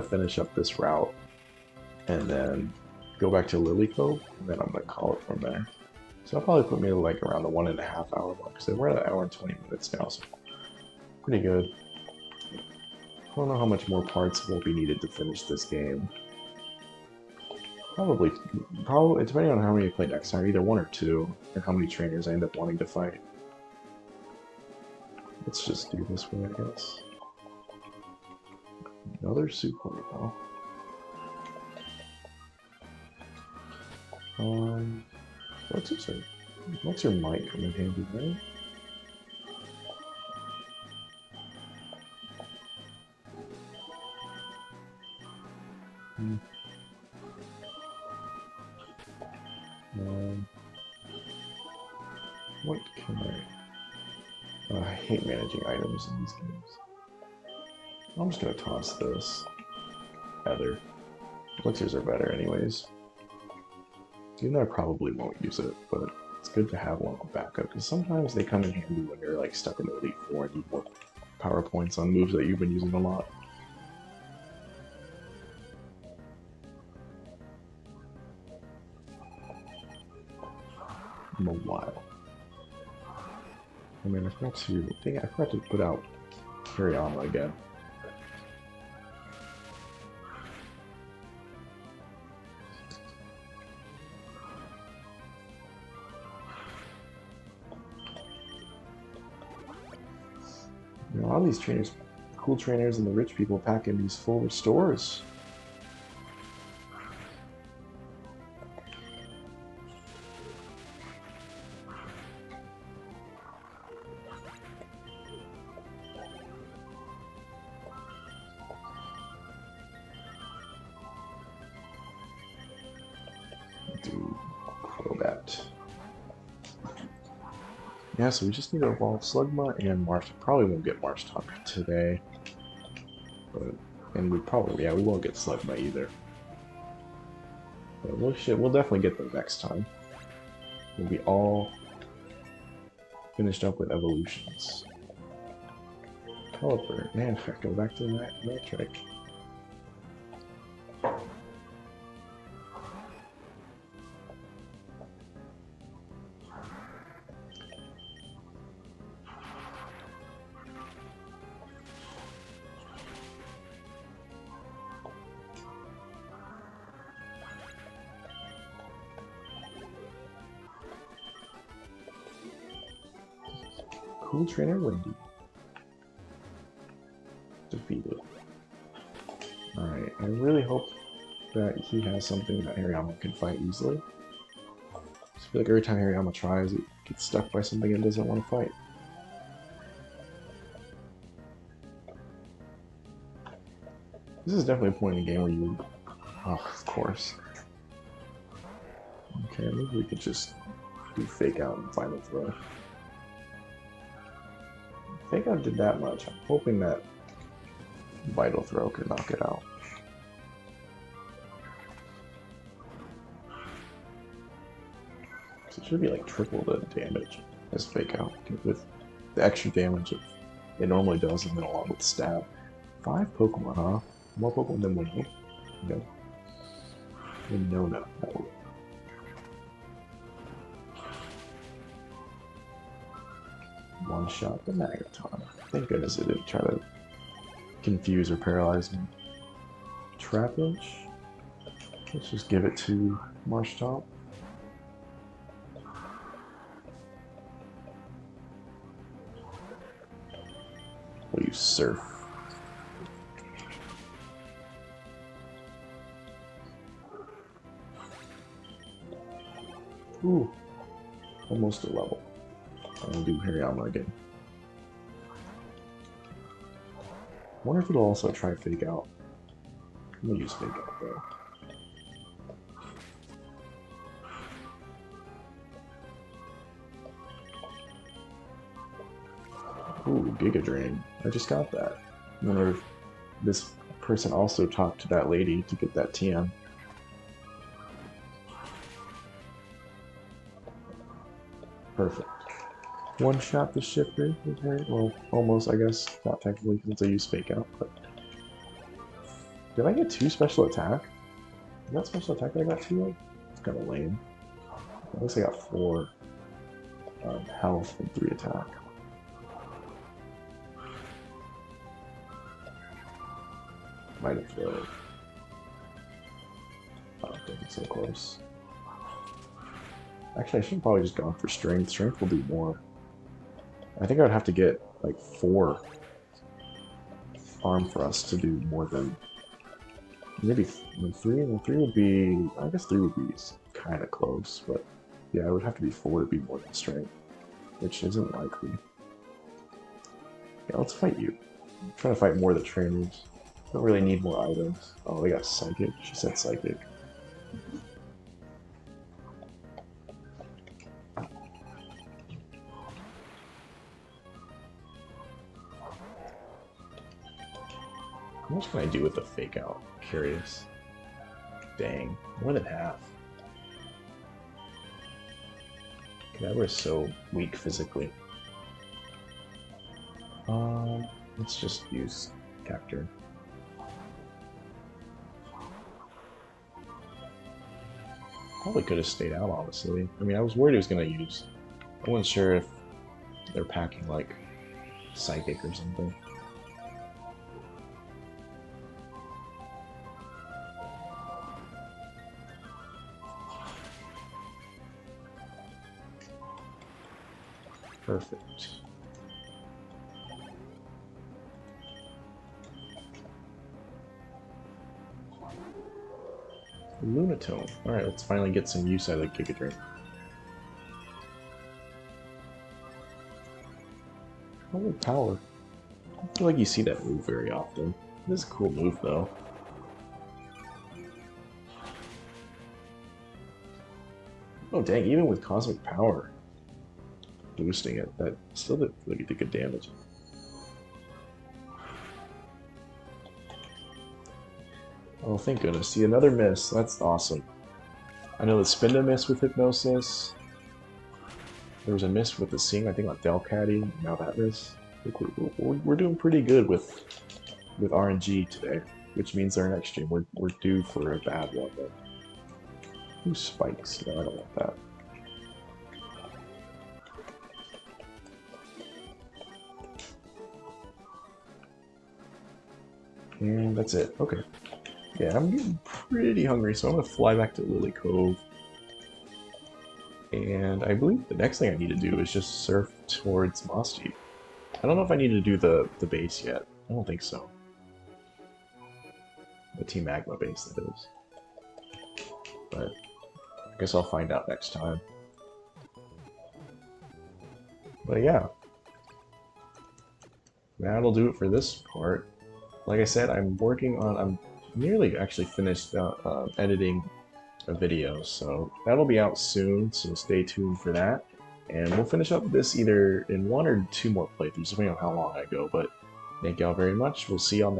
finish up this route and then go back to Lily Cove, and then I'm gonna call it from there. So I'll probably put me like around the 1.5 hour mark, so we're at 1 hour and 20 minutes now, so pretty good. I don't know how much more parts will be needed to finish this game. Probably, depending on how many I play next time, either 1 or 2, and how many trainers I end up wanting to fight. Let's just do this one, I guess. Another super recall. What's your mic come in handy, right? What can I hate managing items in these games. I'm just gonna toss this. Heather. Elixirs are better anyways. Even though I probably won't use it, but it's good to have one on backup, because sometimes they come in handy when you're like stuck in the Elite Four and need more power points on moves that you've been using a lot. In a while. I mean, I forgot to put out Hariyama again. You know, a lot of these trainers, cool trainers and the rich people pack in these full restores. Crobat. Yeah, so we just need to evolve Slugma and Marsh. Probably won't get Marshtomp today. And we probably, yeah, we won't get Slugma either. But we'll definitely get them next time. We'll be all finished up with evolutions. Caliper, man, go back to the metric. Cool Trainer Wendy. Defeated. Alright, I really hope that he has something that Hariyama can fight easily. I feel like every time Hariyama tries, it gets stuck by something it doesn't want to fight. This is definitely a point in the game where you... Oh, of course. Okay, maybe we could just do Fake Out and Final Throw. Fake Out did that much. I'm hoping that Vital Throw could knock it out. So it should be like triple the damage as Fake Out with the extra damage it normally does, and then along with Stab. 5 Pokemon, huh? More Pokemon than Winnie. No. No. One shot the Magaton. Thank goodness it didn't try to confuse or paralyze me. Trapinch. Let's just give it to Marshtomp. We'll use Surf. Ooh, almost a level. I'll do Hariyama again. Wonder if it'll also try Fake Out. I'm gonna use Fake Out though. Ooh, Giga Drain. I just got that. I wonder if this person also talked to that lady to get that TM. Perfect. One shot the shifter with her. Well, almost, I guess. Not technically since I used Fake Out, but. Did I get 2 special attack? Is that special attack that I got 2 of? It's kind of lame. At least I got 4 health and 3 attack. Might have failed. Oh, I think it's so close. Actually, I should have probably just gone for Strength. Strength will do more. I think I would have to get like 4 Arm Thrust to do more than maybe 3. And 3 would be, I guess 3 would be kind of close, but yeah, it would have to be 4 to be more than Strength, which isn't likely. Yeah, let's fight you. I'm trying to fight more of the trainers. Don't really need more items. Oh, they got Psychic. She said Psychic. How much can I do with the Fake Out? Curious. Dang, more than half. That was so weak physically. Let's just use Cacturne. Probably could have stayed out, honestly. I mean, I was worried he was going to use... I wasn't sure if they're packing, like, Psychic or something. Perfect. Lunatone. Alright, let's finally get some use out of the Giga Drain. Holy power. I feel like you see that move very often. It is a cool move though. Oh dang, even with Cosmic Power boosting it, that still did really good damage. Oh, thank goodness. See, another miss. That's awesome. I know the Spinda miss with Hypnosis. There was a miss with the Sing, I think, on Delcatty. Now that miss. I think we're doing pretty good with RNG today, which means our next stream we're due for a bad one. Though. Ooh, spikes. No, I don't want that. And that's it. Okay. Yeah, I'm getting pretty hungry, so I'm gonna fly back to Lily Cove. And I believe the next thing I need to do is just surf towards Mosti. I don't know if I need to do the base yet. I don't think so. The Team Magma base, that is. But I guess I'll find out next time. But yeah. That'll do it for this part. Like I said, I'm nearly actually finished editing a video, so that'll be out soon, so stay tuned for that. And we'll finish up this either in 1 or 2 more playthroughs, depending on how long I go, but thank y'all very much. We'll see y'all next